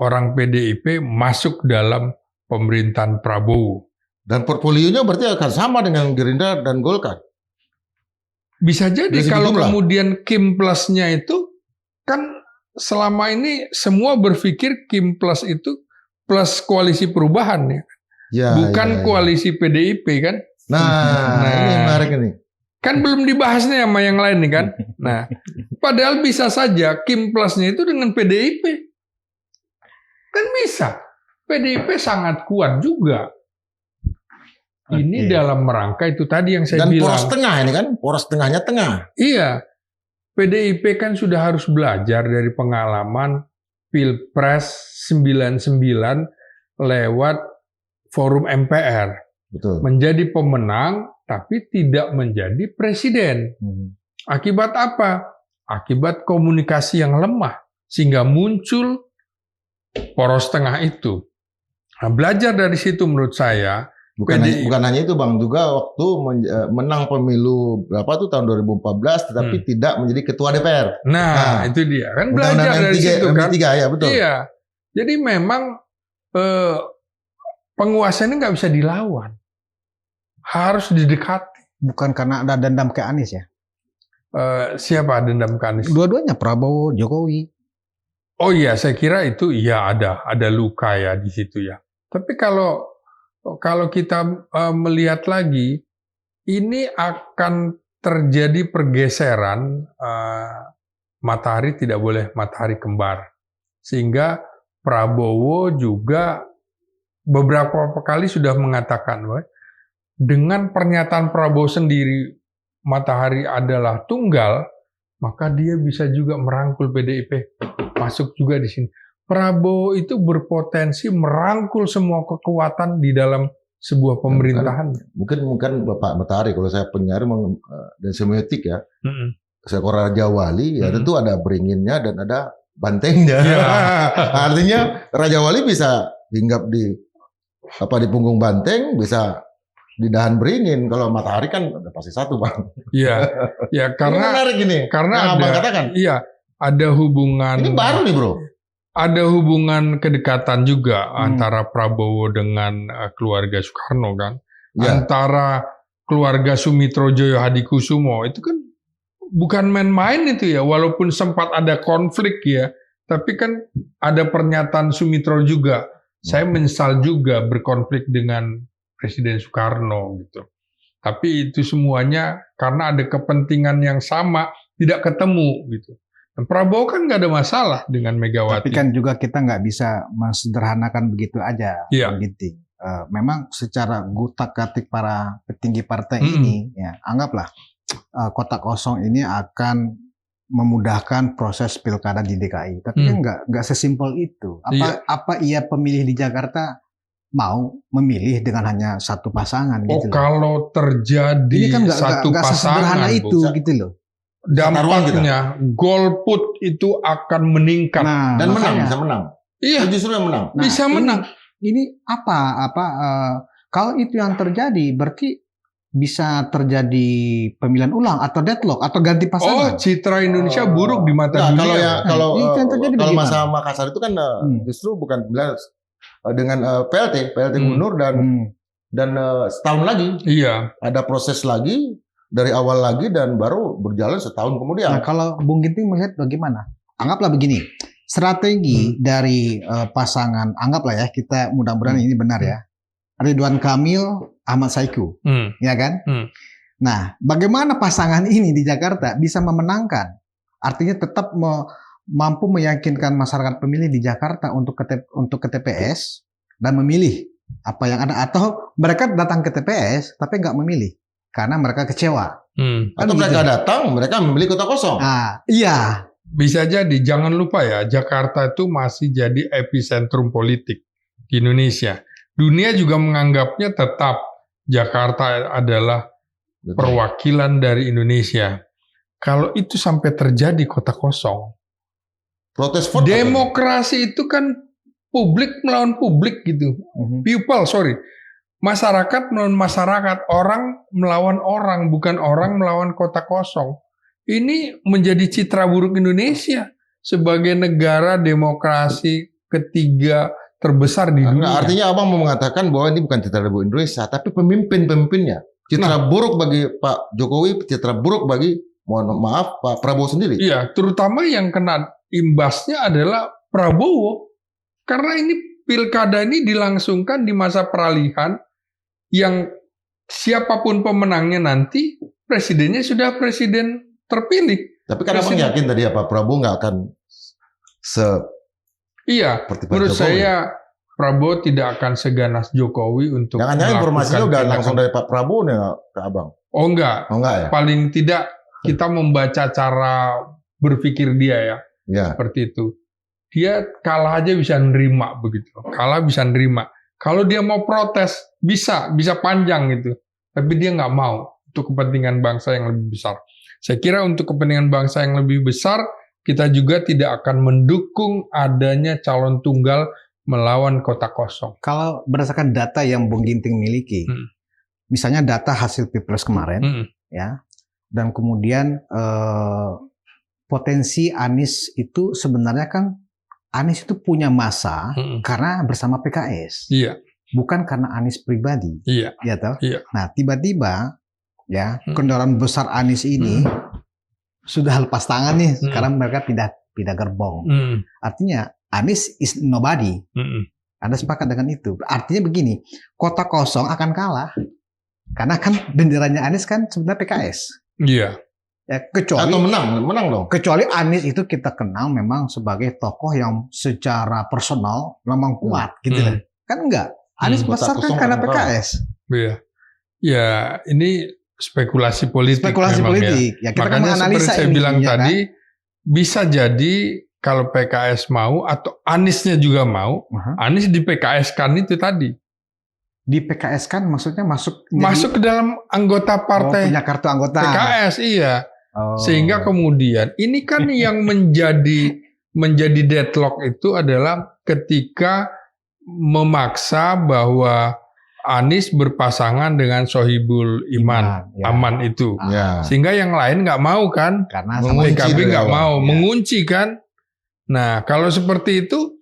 orang PDIP masuk dalam pemerintahan Prabowo. Dan portfolionya berarti akan sama dengan Gerindra dan Golkar? Bisa jadi kalau kemudian Kim Plus-nya itu, kan selama ini semua berpikir Kim Plus itu plus koalisi perubahan ya. Bukan koalisi PDIP kan. Nah, ini menarik ini. Kan belum dibahas nih sama yang lain nih kan. Nah, padahal bisa saja Kim Plus-nya itu dengan PDIP. Kan bisa. PDIP sangat kuat juga. Ini dalam rangka itu tadi yang saya bilang. Dan poros tengah ini kan, poros tengahnya tengah. Iya. PDIP kan sudah harus belajar dari pengalaman Pilpres 99 lewat forum MPR. Betul. Menjadi pemenang tapi tidak menjadi presiden. Akibat apa? Akibat komunikasi yang lemah sehingga muncul poros tengah itu. Nah, belajar dari situ menurut saya. Bukan hanya itu Bang, juga waktu menang pemilu berapa tuh tahun 2014 tetapi tidak menjadi ketua DPR. Nah, itu dia kan belajar dari situ kan. Ya, betul. Iya. Jadi memang penguasa ini nggak bisa dilawan. Harus didekati. Bukan karena ada dendam ke Anies ya? Siapa dendam ke Anies? Dua-duanya, Prabowo, Jokowi. Oh iya, saya kira itu iya ada luka ya di situ ya. Tapi kalau kita melihat lagi, ini akan terjadi pergeseran matahari tidak boleh matahari kembar. Sehingga Prabowo juga beberapa kali sudah mengatakan bahwa dengan pernyataan Prabowo sendiri matahari adalah tunggal, maka dia bisa juga merangkul PDIP masuk juga di sini. Prabowo itu berpotensi merangkul semua kekuatan di dalam sebuah pemerintahan. Mungkin Bapak Matahari, kalau saya penyiar dan semiotik ya, seekor Raja Wali, ya tentu ada beringinnya dan ada bantengnya. Artinya Raja Wali bisa hinggap di punggung banteng, bisa di dahan beringin. Kalau Matahari kan udah pasti satu, Bang. Iya, ya karena ini menarik ini. Karena Abang katakan. Iya, ada hubungan. Ini baru nih, Bro. Ada hubungan kedekatan juga antara Prabowo dengan keluarga Soekarno kan. Ya. Antara keluarga Sumitrojoyo Hadikusumo itu kan bukan main-main itu ya. Walaupun sempat ada konflik ya, tapi kan ada pernyataan Sumitro juga. Saya menyesal juga berkonflik dengan Presiden Soekarno gitu. Tapi itu semuanya karena ada kepentingan yang sama, tidak ketemu gitu. Dan Prabowo kan nggak ada masalah dengan Megawati. Tapi kan juga kita nggak bisa mensederhanakan begitu aja. Iya. Begitu. Memang secara gutak-gatik para petinggi partai ini, ya anggaplah kotak kosong ini akan memudahkan proses pilkada di DKI. Tapi kan nggak sesimpel itu. Apa ia pemilih di Jakarta mau memilih dengan hanya satu pasangan? Oh, gitu kalau terjadi ini kan satu pasangan, sesederhana itu gitu loh. Dampaknya golput itu akan meningkat dan bisa menang. Iya, justru yang menang. Bisa menang. Ini kalau itu yang terjadi berarti bisa terjadi pemilihan ulang atau deadlock atau ganti pasangan. Oh, citra Indonesia buruk di mata dunia. Kalau masa Makassar itu kan justru bukan dengan PLT gubernur dan setahun lagi. Iya. Ada proses lagi. Dari awal lagi dan baru berjalan setahun kemudian. Nah, kalau Bung Ginting melihat bagaimana? Anggaplah begini, strategi dari pasangan, anggaplah ya, kita mudah-mudahan ini benar ya, Ridwan Kamil, Ahmad Saiku, ya kan? Nah, bagaimana pasangan ini di Jakarta bisa memenangkan? Artinya tetap mampu meyakinkan masyarakat pemilih di Jakarta untuk ke TPS dan memilih apa yang ada, atau mereka datang ke TPS tapi nggak memilih. Karena mereka kecewa. Atau mereka datang, mereka membeli kota kosong. Iya. Bisa jadi, jangan lupa ya, Jakarta itu masih jadi epicentrum politik di Indonesia. Dunia juga menganggapnya tetap Jakarta adalah perwakilan dari Indonesia. Kalau itu sampai terjadi kota kosong, protes vote demokrasi itu kan publik melawan publik gitu. Masyarakat melawan masyarakat, orang melawan orang, bukan orang melawan kota kosong. Ini menjadi citra buruk Indonesia sebagai negara demokrasi ketiga terbesar di dunia. Artinya abang mau mengatakan bahwa ini bukan citra buruk Indonesia, tapi pemimpin-pemimpinnya. Citra buruk bagi Pak Jokowi, citra buruk bagi, mohon maaf, Pak Prabowo sendiri. Iya, terutama yang kena imbasnya adalah Prabowo. Karena ini pilkada ini dilangsungkan di masa peralihan yang siapapun pemenangnya nanti, presidennya sudah presiden terpilih. Tapi kan abang yakin tadi ya Pak Prabowo nggak akan Iya, menurut saya Prabowo tidak akan seganas Jokowi untuk jangan-jangan informasinya udah langsung dari Pak Prabowo nih ke abang. Oh enggak. Ya? Paling tidak kita membaca cara berpikir dia ya. Seperti itu. Dia kalah aja bisa nerima begitu. Kalah bisa nerima. Kalau dia mau protes bisa panjang gitu. Tapi dia nggak mau untuk kepentingan bangsa yang lebih besar. Saya kira untuk kepentingan bangsa yang lebih besar, kita juga tidak akan mendukung adanya calon tunggal melawan kota kosong. Kalau berdasarkan data yang Bung Ginting miliki, misalnya data hasil Pilpres kemarin, ya, dan kemudian potensi Anies itu sebenarnya kan Anies itu punya masa karena bersama PKS, bukan karena Anies pribadi, ya toh. Nah tiba-tiba ya kendaraan besar Anies ini sudah lepas tangan nih, sekarang mereka pindah gerbong. Artinya Anies is nobody. Anda sepakat dengan itu? Artinya begini, kota kosong akan kalah karena kan benderanya Anies kan sebenarnya PKS. Iya. Ya, kecuali atau menang dong. Kecuali Anies itu kita kenal memang sebagai tokoh yang secara personal memang kuat, gitu lah. Kan enggak. Anies besar kan karena PKS. Iya. Ya, ini spekulasi politik. Spekulasi politik. Ya, kita makanya kan menganalisa seperti saya bilang tadi, bisa jadi kalau PKS mau atau Aniesnya juga mau, Anies di PKS-kan itu tadi. Di PKS kan maksudnya masuk ke dalam anggota partai. Punya kartu anggota. PKS, iya. Sehingga kemudian ini kan yang menjadi deadlock itu adalah ketika memaksa bahwa Anies berpasangan dengan Sohibul Iman, Aman itu. Sehingga yang lain nggak mau kan, karena PKB nggak mau, mengunci kan. Nah kalau seperti itu,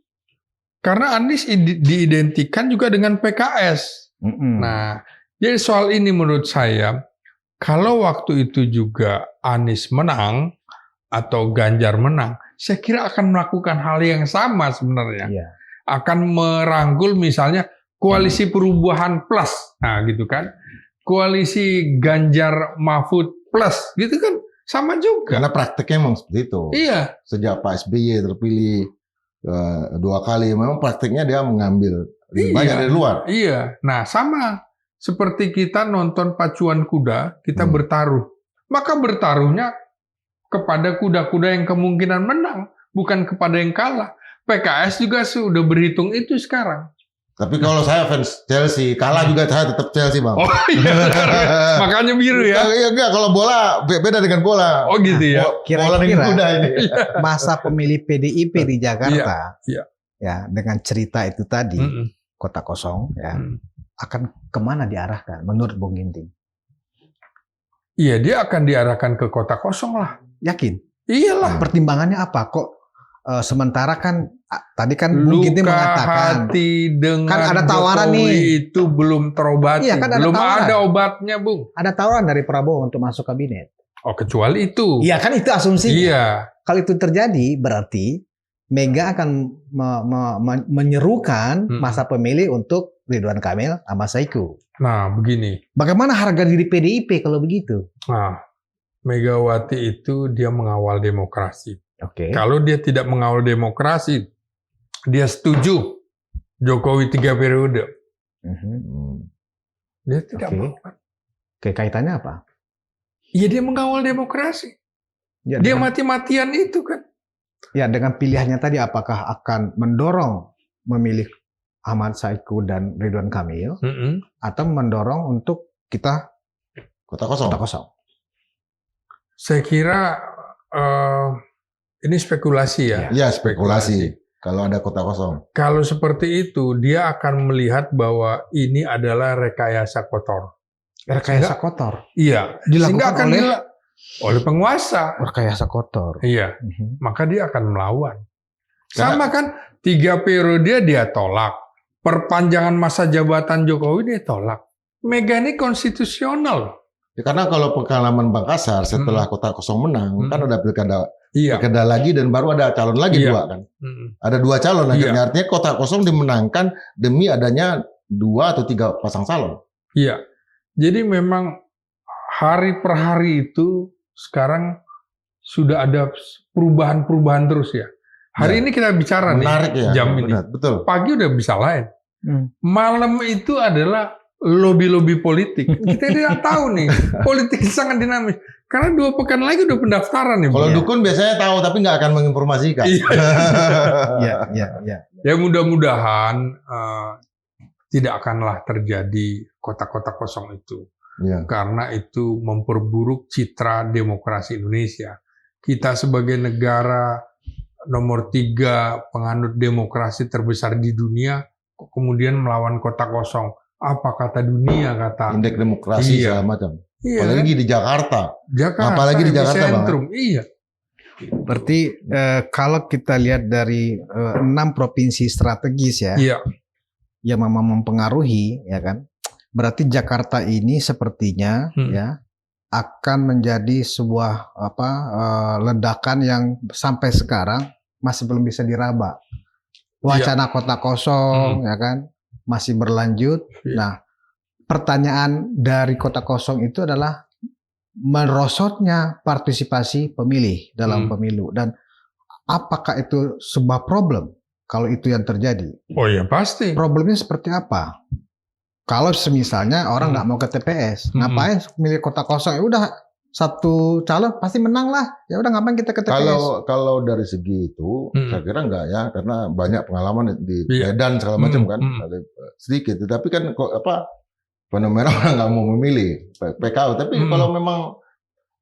karena Anies diidentikan juga dengan PKS. Nah jadi soal ini menurut saya, kalau waktu itu juga Anies menang atau Ganjar menang, saya kira akan melakukan hal yang sama sebenarnya. Akan merangkul misalnya koalisi perubahan plus, nah gitu kan, koalisi Ganjar Mahfud plus, gitu kan, sama juga. Karena prakteknya memang seperti itu. Iya. Sejak Pak SBY terpilih 2 kali, memang prakteknya dia mengambil lebih banyak dari luar. Iya. Nah sama seperti kita nonton pacuan kuda, kita bertaruh. Maka bertaruhnya kepada kuda-kuda yang kemungkinan menang, bukan kepada yang kalah. PKS juga sudah berhitung itu sekarang. Tapi kalau saya fans Chelsea, kalah juga saya tetap Chelsea, Bang. Oh iya, makanya biru ya? Iya enggak, kalau bola beda dengan bola. Oh gitu ya? Kira-kira kuda ini. Masa pemilih PDIP di Jakarta, ya dengan cerita itu tadi, kota kosong, ya, akan kemana diarahkan menurut Bung Ginting? Iya, dia akan diarahkan ke kota kosong lah. Yakin? Iyalah. Pertimbangannya apa? Kok sementara kan tadi kan Bung Ginting mengatakan hati dengan kan ada tawaran Jokowi nih, itu belum terobati. Iya, kan belum ada obatnya, Bung. Ada tawaran dari Prabowo untuk masuk kabinet. Oh, kecuali itu. Iya kan, itu asumsinya. Iya. Kalau itu terjadi berarti Mega akan menyerukan masa pemilih untuk Ridwan Kamil sama Saiku. Nah, begini. Bagaimana harga diri PDIP kalau begitu? Nah, Megawati itu dia mengawal demokrasi. Kalau dia tidak mengawal demokrasi, dia setuju Jokowi 3 periode. Dia tidak mau. Kaitannya apa? Ya dia mengawal demokrasi. Ya, dia mati-matian itu kan. Ya, dengan pilihannya tadi apakah akan mendorong memilih Ahmad Saiku dan Ridwan Kamil atau mendorong untuk kita kota kosong? Saya kira ini spekulasi ya. Iya, spekulasi. Kalau ada kota kosong. Kalau seperti itu, dia akan melihat bahwa ini adalah rekayasa kotor. Rekayasa kotor? Iya. Dilakukan oleh penguasa. Rekayasa kotor? Iya. Maka dia akan melawan. Sama kan, 3 periode dia tolak. Perpanjangan masa jabatan Jokowi dia tolak. Mega ini konstitusional. Ya, karena kalau pengalaman Makassar setelah kota kosong menang, kan ada pilkada lagi dan baru ada calon lagi 2 kan. Ada 2 calon akhirnya, artinya kota kosong dimenangkan demi adanya 2 atau 3 pasang calon. Iya. Jadi memang hari per hari itu sekarang sudah ada perubahan-perubahan terus ya. Hari ini kita bicara menarik nih, jam ini. Betul. Pagi udah bisa lain. Malam itu adalah lobby-lobby politik. Kita tidak tahu nih, politik sangat dinamis. Karena 2 pekan lagi udah pendaftaran nih. Kalau dukun biasanya tahu tapi nggak akan menginformasikan. Iya. Ya mudah-mudahan tidak akanlah terjadi kota-kota kosong itu. Karena itu memperburuk citra demokrasi Indonesia. Kita sebagai negara nomor 3 penganut demokrasi terbesar di dunia, kemudian melawan kota kosong. Apa kata dunia, kata indeks demokrasi segala macam. Apalagi di Jakarta. Apalagi di Jakarta, Bang. Iya. Berarti kalau kita lihat dari 6 provinsi strategis ya, yang memang mempengaruhi, ya kan? Berarti Jakarta ini sepertinya ya akan menjadi sebuah ledakan yang sampai sekarang masih belum bisa diraba. Wacana kota kosong, ya kan? Masih berlanjut. Nah, pertanyaan dari kota kosong itu adalah merosotnya partisipasi pemilih dalam pemilu, dan apakah itu sebuah problem kalau itu yang terjadi? Oh ya pasti. Problemnya seperti apa? Kalau misalnya orang nggak mau ke TPS, ngapain milih kota kosong? Ya udah 1 calon pasti menang lah. Ya udah ngapain kita ke TPS? Kalau dari segi itu, saya kira enggak ya, karena banyak pengalaman di Medan segala macam kan, sedikit. Tetapi kan fenomena orang nggak mau memilih PKU. Tapi kalau memang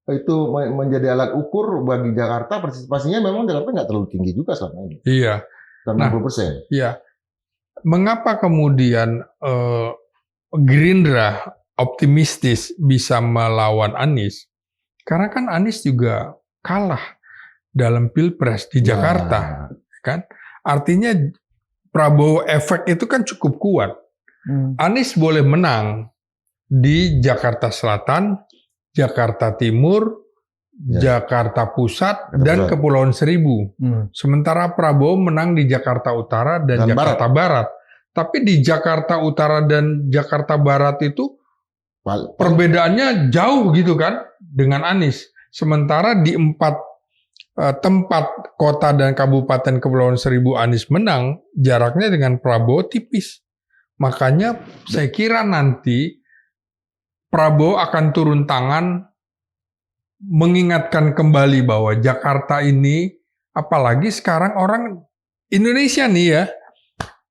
itu menjadi alat ukur bagi Jakarta, partisipasinya memang Jakarta nggak terlalu tinggi juga selama ini. Iya. 60%. Iya. Mengapa kemudian Gerindra optimistis bisa melawan Anies? Karena kan Anies juga kalah dalam Pilpres di Jakarta, kan? Artinya Prabowo efek itu kan cukup kuat. Anies boleh menang di Jakarta Selatan, Jakarta Timur, Jakarta Pusat, dan Kepulauan Seribu. Sementara Prabowo menang di Jakarta Utara dan Jakarta Barat. Tapi di Jakarta Utara dan Jakarta Barat itu perbedaannya jauh gitu kan dengan Anies. Sementara di 4 tempat kota dan kabupaten Kepulauan Seribu Anies menang, jaraknya dengan Prabowo tipis. Makanya saya kira nanti Prabowo akan turun tangan mengingatkan kembali bahwa Jakarta ini, apalagi sekarang orang Indonesia nih ya,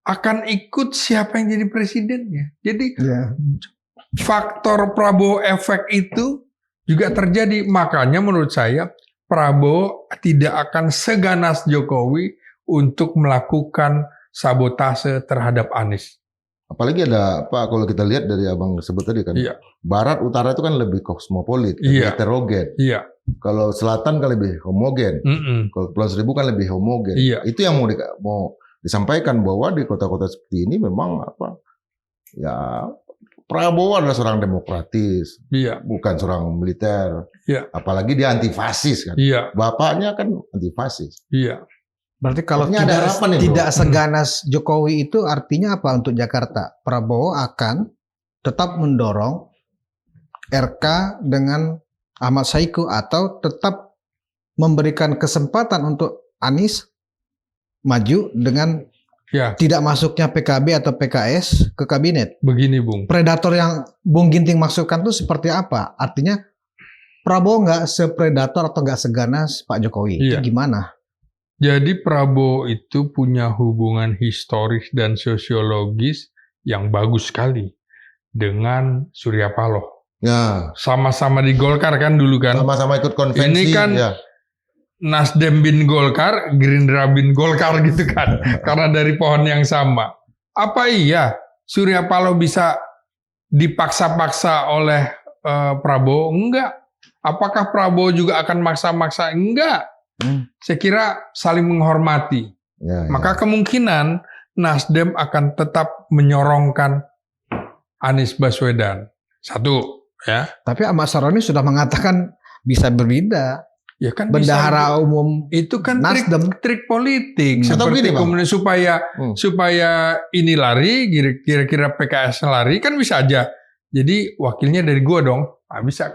akan ikut siapa yang jadi presidennya. Jadi faktor Prabowo efek itu juga terjadi. Makanya menurut saya Prabowo tidak akan seganas Jokowi untuk melakukan sabotase terhadap Anies. Apalagi ada kalau kita lihat dari abang sebut tadi kan, Barat Utara itu kan lebih kosmopolit, lebih heterogen. Kalau Selatan kan lebih homogen. Kalau Kepulauan Seribu kan lebih homogen. Itu yang mau disampaikan, bahwa di kota-kota seperti ini memang Prabowo adalah seorang demokratis, bukan seorang militer. Apalagi dia antifasis kan. Bapaknya kan antifasis. Berarti kalau tidak seganas Jokowi itu artinya apa untuk Jakarta? Prabowo akan tetap mendorong RK dengan Ahmad Saiku, atau tetap memberikan kesempatan untuk Anies maju dengan tidak masuknya PKB atau PKS ke kabinet. Begini Bung. Predator yang Bung Ginting maksudkan itu seperti apa? Artinya Prabowo nggak sepredator atau nggak seganas Pak Jokowi. Itu gimana? Jadi Prabowo itu punya hubungan historis dan sosiologis yang bagus sekali dengan Surya Paloh. Ya. Sama-sama di Golkar kan dulu kan. Sama-sama ikut konvensi. Ini kan ya. Nasdem bin Golkar, Gerindra bin Golkar gitu kan. Karena dari pohon yang sama. Apa iya Surya Paloh bisa dipaksa-paksa oleh Prabowo? Enggak. Apakah Prabowo juga akan maksa-maksa? Enggak. Saya kira saling menghormati. Maka kemungkinan Nasdem akan tetap menyorongkan Anies Baswedan. Satu, ya. Tapi Ahmad Saroni sudah mengatakan bisa berbeda. Ya kan bendahara umum itu kan Nasdem. trik politik. Atau Seperti gini, kemudian supaya ini lari, kira-kira PKS lari kan bisa aja. Jadi wakilnya dari gua dong. Nah, bisa.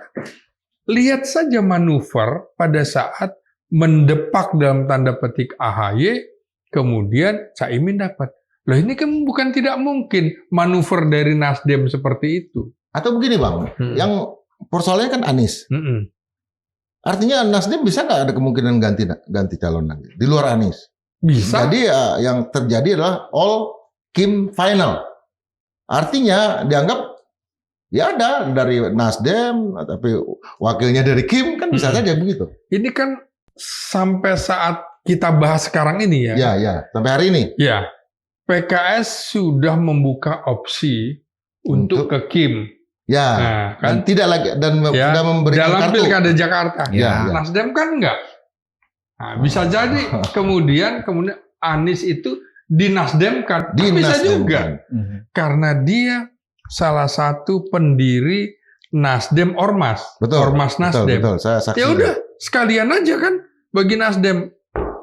Lihat saja manuver pada saat mendepak dalam tanda petik AHY, kemudian Caimin dapat. Loh ini kan bukan tidak mungkin manuver dari Nasdem seperti itu. Atau begini Bang, yang persoalannya kan Anies. Artinya Nasdem bisa nggak ada kemungkinan ganti calon lagi di luar Anies? Bisa. Jadi yang terjadi adalah all Kim final. Artinya dianggap ya ada dari Nasdem, tapi wakilnya dari Kim kan bisa saja begitu. Ini kan sampai saat kita bahas sekarang ini ya. Ya, sampai hari ini. Ya, PKS sudah membuka opsi untuk ke Kim. Ya, nah, kan tidak lagi dan sudah memberikan dalam kartu. Pilkada Jakarta. Ya. Nasdem kan enggak. Nah, bisa jadi kemudian Anies itu dinasdemkan. Bisa juga. Karena dia salah satu pendiri Nasdem Ormas. Ormas Nasdem. Betul. Saya saksi. Ya udah, sekalian aja kan bagi Nasdem.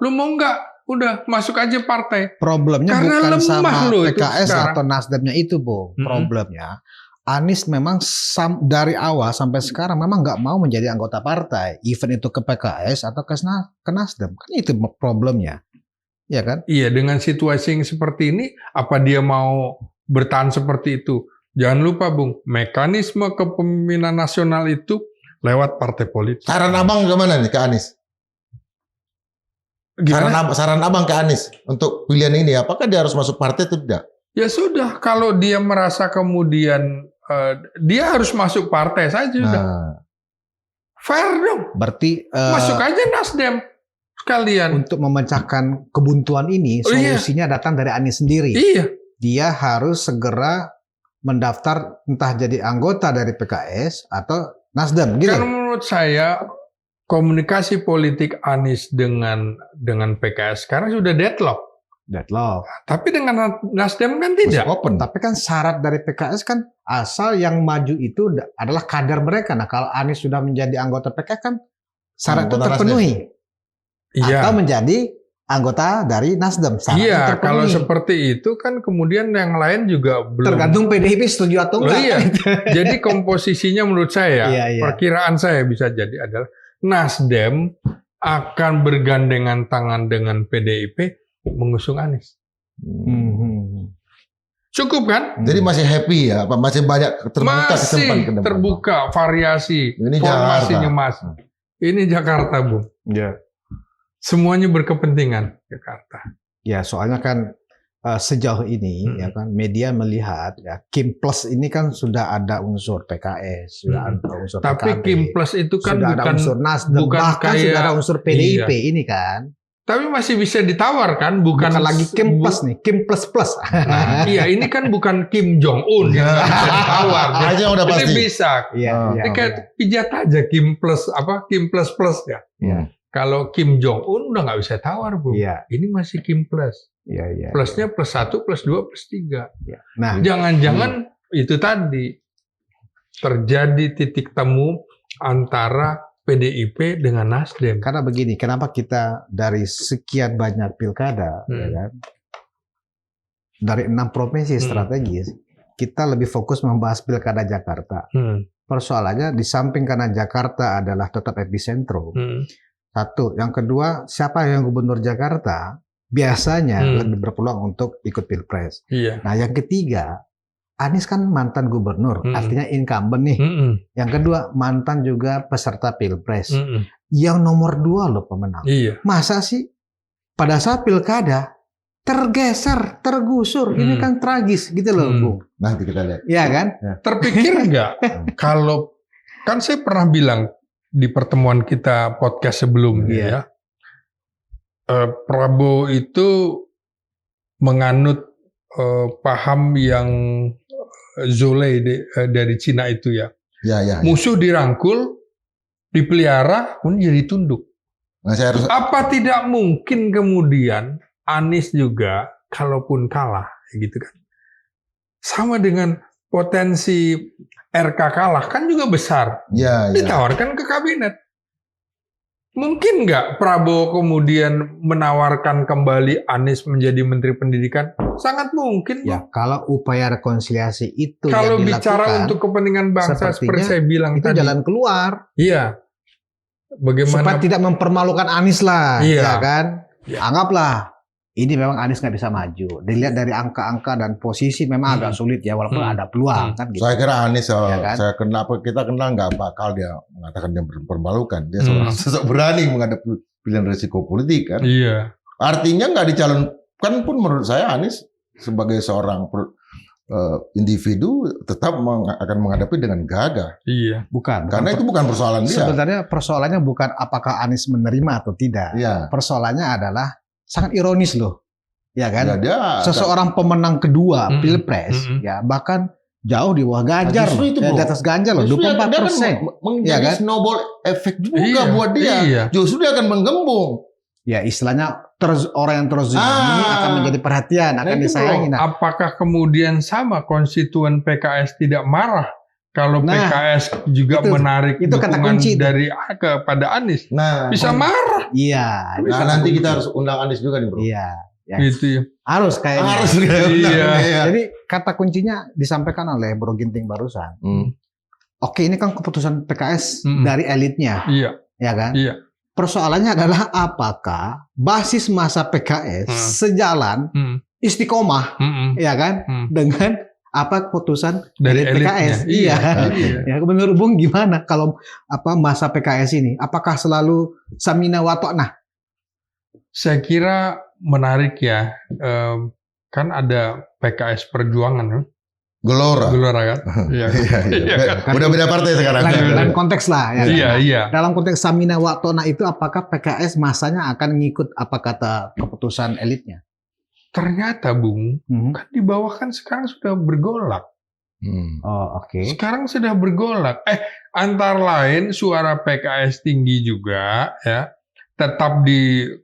Lu mau enggak? Udah, masuk aja partai. Problemnya karena bukan sama PKS atau Nasdemnya itu, Bu. Problemnya Anies memang dari awal sampai sekarang memang nggak mau menjadi anggota partai, even itu ke PKS atau ke Nasdem. Kan itu problemnya, ya kan? Iya, dengan situasi yang seperti ini, apa dia mau bertahan seperti itu? Jangan lupa, Bung, mekanisme kepemimpinan nasional itu lewat partai politik. Saran abang kemana nih ke Anies? Saran abang ke Anies untuk pilihan ini, apakah dia harus masuk partai atau tidak? Ya sudah, kalau dia merasa kemudian dia harus masuk partai saja sudah. Fair dong. Berarti masuk aja Nasdem sekalian. Untuk memecahkan kebuntuan ini, solusinya datang dari Anies sendiri. Iya. Dia harus segera mendaftar entah jadi anggota dari PKS atau Nasdem gitu. Karena menurut saya komunikasi politik Anies dengan PKS sekarang sudah deadlock. Tapi dengan Nasdem kan tidak. Open. Tapi kan syarat dari PKS kan asal yang maju itu adalah kader mereka. Nah kalau Anies sudah menjadi anggota PKS kan syarat itu terpenuhi. Iya. Atau menjadi anggota dari Nasdem. Iya, kalau seperti itu kan kemudian yang lain juga belum. Tergantung PDIP setuju atau enggak. Iya. Jadi komposisinya menurut saya, perkiraan saya bisa jadi adalah Nasdem akan bergandengan tangan dengan PDIP mengusung Anies. Cukup kan? Jadi masih happy ya? Apa masih banyak terbuka variasi ini formasinya masih. Ini Jakarta, Bung. Ya. Semuanya berkepentingan Jakarta. Ya, soalnya kan sejauh ini ya kan media melihat ya Kim Plus ini kan sudah ada unsur PKS, sudah ada unsur Tapi PKB, Kim Plus itu kan sudah bukan ada unsur Nasdem, bahkan sudah ada unsur PDIP ini kan. Tapi masih bisa ditawar kan, bukan lagi Kim Plus nih, Kim Plus Plus. Nah, iya, ini kan bukan Kim Jong Un yang bisa ditawar. Aja udah pasti. Ini bisa. Ini kayak pijat aja Kim Plus Kim Plus Plus ya. Kalau Kim Jong Un udah nggak bisa tawar, Bu. Ini masih Kim Plus. Plusnya plus 1, plus 2, plus 3. Nah, jangan-jangan itu tadi terjadi titik temu antara PDIP dengan Nasdem. Karena begini, kenapa kita dari sekian banyak pilkada, ya kan, dari 6 provinsi strategis, kita lebih fokus membahas pilkada Jakarta. Persoalannya di samping karena Jakarta adalah tetap epicentrum. Satu, yang kedua, siapa yang gubernur Jakarta biasanya lebih berpeluang untuk ikut pilpres. Nah, yang ketiga, Anies kan mantan gubernur, artinya incumbent nih. Yang kedua, mantan juga peserta pilpres. Yang nomor 2 loh pemenang. Masa sih pada saat pilkada tergeser, tergusur. Ini kan tragis gitu loh, Bung. Nanti kita lihat. Iya kan? Terpikir nggak kalau kan saya pernah bilang di pertemuan kita podcast sebelumnya ya, Prabowo itu menganut paham yang Zolei dari Cina itu ya. Musuh dirangkul, dipelihara, kemudian jadi tunduk. Nah, apa tidak mungkin kemudian Anies juga kalaupun kalah gitu kan, sama dengan potensi RK kalah kan juga besar, ditawarkan ke kabinet. Mungkin nggak Prabowo kemudian menawarkan kembali Anies menjadi Menteri Pendidikan? Sangat mungkin. Ya, kalau upaya rekonsiliasi itu kalau yang bicara untuk kepentingan bangsa seperti saya bilang itu tadi, jalan keluar. Iya. Bagaimana supaya tidak mempermalukan Anies lah, ya kan? Ya. Anggaplah ini memang Anies nggak bisa maju. Dilihat dari angka-angka dan posisi memang agak sulit ya, walaupun ada peluang kan. Gitu. Saya kira Anies, ya kan? kita kenal nggak bakal dia mengatakan dia mempermalukan. Dia seorang sosok berani menghadapi pilihan risiko politik kan. Iya. Artinya nggak dicalonkan pun menurut saya Anies sebagai seorang individu tetap akan menghadapi dengan gagah. Iya. Bukan. Karena itu bukan persoalan dia. Sebenarnya persoalannya bukan apakah Anies menerima atau tidak. Iya. Persoalannya adalah sangat ironis loh, ya kan? Ya, dia seseorang pemenang kedua pilpres, ya bahkan jauh di bawah Ganjar, itu, di atas Ganjar loh, 24%. Ya kan? Snowball efek juga buat dia. Iya. Justru dia akan menggembung. Ya istilahnya orang yang terzolimi akan menjadi perhatian, akan disayangi. Apakah kemudian sama konstituen PKS tidak marah kalau PKS juga menarik dukungan dari kepada Anies? Bisa marah. Iya. Nanti kita harus undang Anies juga nih, Bro. Iya. Ya. Gitu ya. Harus kayaknya. Harus. Iya. Jadi kata kuncinya disampaikan oleh Bro Ginting barusan. Oke, ini kan keputusan PKS dari elitnya. Iya. Ya kan? Iya. Persoalannya adalah apakah basis masa PKS sejalan istiqomah, ya kan, dengan apa keputusan dari PKS? Iya. Ya, menurut Bung gimana kalau masa PKS ini? Apakah selalu samina wa ta'na? Saya kira menarik ya. Kan ada PKS Perjuangan, Gelora kan? Iya. Udah beda partai sekarang. Lain konteks lah. Ya, iya. Dalam konteks samina wa ta'na itu, apakah PKS masanya akan ngikut apa kata keputusan elitnya? Ternyata Bung, kan di bawah kan sekarang sudah bergolak. Oh, oke. Sekarang sudah bergolak. Antara lain suara PKS tinggi juga ya. Tetap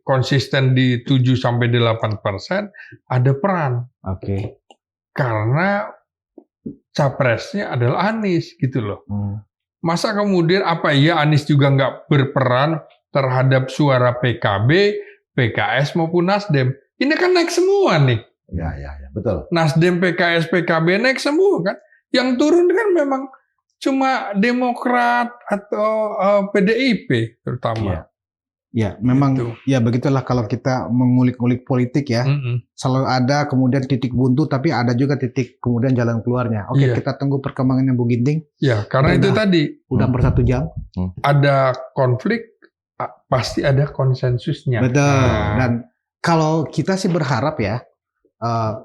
konsisten di 7-8%, ada peran. Oke. Karena capresnya adalah Anies gitu loh. Masa kemudian Anies juga nggak berperan terhadap suara PKB, PKS maupun Nasdem? Ini kan naik semua nih. Ya, betul. Nasdem, PKS, PKB naik semua kan. Yang turun kan memang cuma Demokrat atau PDIP terutama. Ya, memang gitu. Ya begitulah kalau kita mengulik-ngulik politik ya. Selalu ada kemudian titik buntu, tapi ada juga titik kemudian jalan keluarnya. Oke, kita tunggu perkembangannya Bu Ginting. Ya, karena itu tadi. Udah ber1 jam. Ada konflik, pasti ada konsensusnya. Betul. Dan kalau kita sih berharap ya,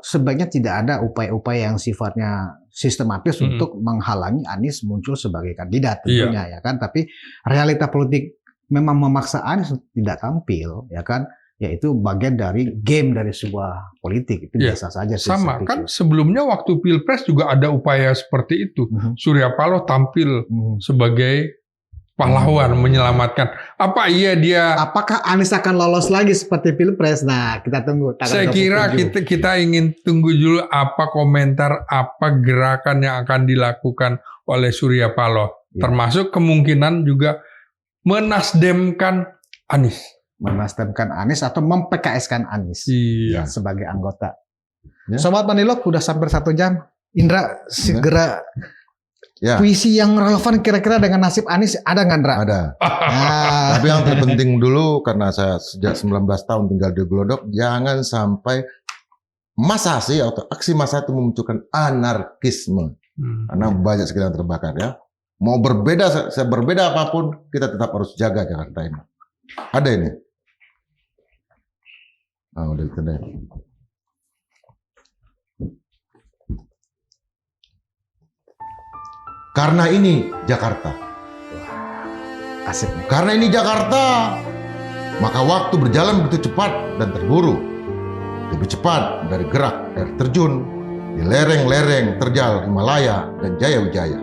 sebaiknya tidak ada upaya-upaya yang sifatnya sistematis untuk menghalangi Anies muncul sebagai kandidat tentunya ya kan. Tapi realita politik memang memaksa Anies tidak tampil ya kan. Yaitu bagian dari game dari sebuah politik, itu biasa saja. Sama kan sebelumnya waktu Pilpres juga ada upaya seperti itu. Surya Paloh tampil sebagai pahlawan menyelamatkan. Apakah Anies akan lolos lagi seperti Pilpres? Nah, kita tunggu. Saya kira kita ingin tunggu dulu apa komentar, apa gerakan yang akan dilakukan oleh Surya Paloh. Termasuk kemungkinan juga menasdemkan Anies. Menasdemkan Anies atau mem-PKS-kan Anies sebagai anggota. Sobat Manilog, udah sampai 1 jam. Indra, segera puisi yang relevan kira-kira dengan nasib Anies ada nggak, Indra? Ada. Tapi yang terpenting dulu, karena saya sejak 19 tahun tinggal di Glodok, jangan sampai massa atau aksi massa itu memunculkan anarkisme. Karena banyak sekali yang terbakar ya. Mau berbeda apapun, kita tetap harus jaga Jakarta ini. Ada ini. Udah internet. Karena ini Jakarta. Asik nih. Karena ini Jakarta, maka waktu berjalan begitu cepat dan terburu. Lebih cepat dari gerak air terjun di lereng-lereng terjal Himalaya dan Jaya Wijaya.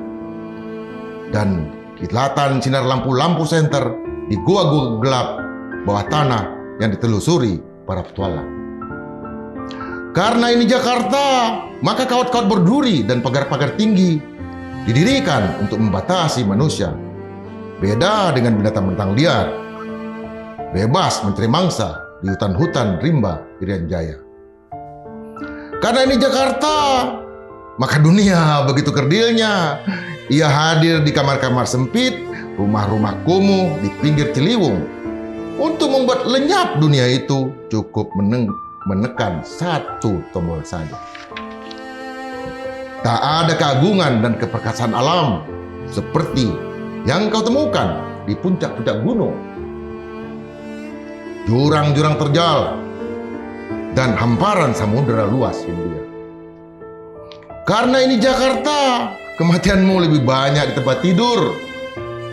Dan kilatan sinar lampu-lampu senter di gua-gua gelap bawah tanah yang ditelusuri para petualang. Karena ini Jakarta, maka kawat-kawat berduri dan pagar-pagar tinggi didirikan untuk membatasi manusia. Beda dengan binatang-binatang liar, bebas mencari mangsa di hutan-hutan rimba Irian Jaya. Karena ini Jakarta, maka dunia begitu kerdilnya. Ia hadir di kamar-kamar sempit, rumah-rumah kumuh di pinggir Ciliwung. Untuk membuat lenyap dunia itu, cukup menekan satu tombol saja. Tak ada keagungan dan keperkasaan alam seperti yang kau temukan di puncak-puncak gunung, jurang-jurang terjal, dan hamparan samudera luas Hindia. Karena ini Jakarta, kematianmu lebih banyak di tempat tidur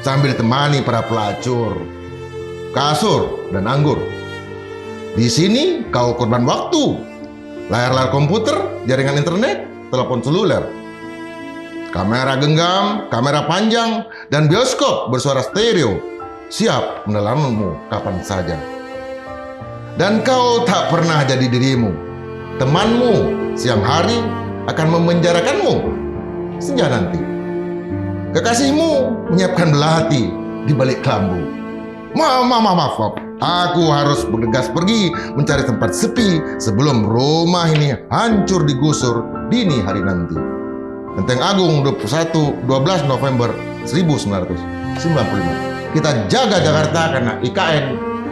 sambil ditemani para pelacur, kasur, dan anggur. Di sini kau korban waktu, layar-layar komputer, jaringan internet, telepon seluler, kamera genggam, kamera panjang, dan bioskop bersuara stereo siap menelanmu kapan saja. Dan kau tak pernah jadi dirimu. Temanmu siang hari akan memenjarakanmu senja nanti. Kekasihmu menyiapkan belati di balik kelambu. Maaf. Aku harus bergegas pergi mencari tempat sepi sebelum rumah ini hancur digusur dini hari nanti. Lenteng Agung 12 November 1995. Kita jaga Jakarta karena IKN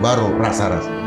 baru rasa-rasa.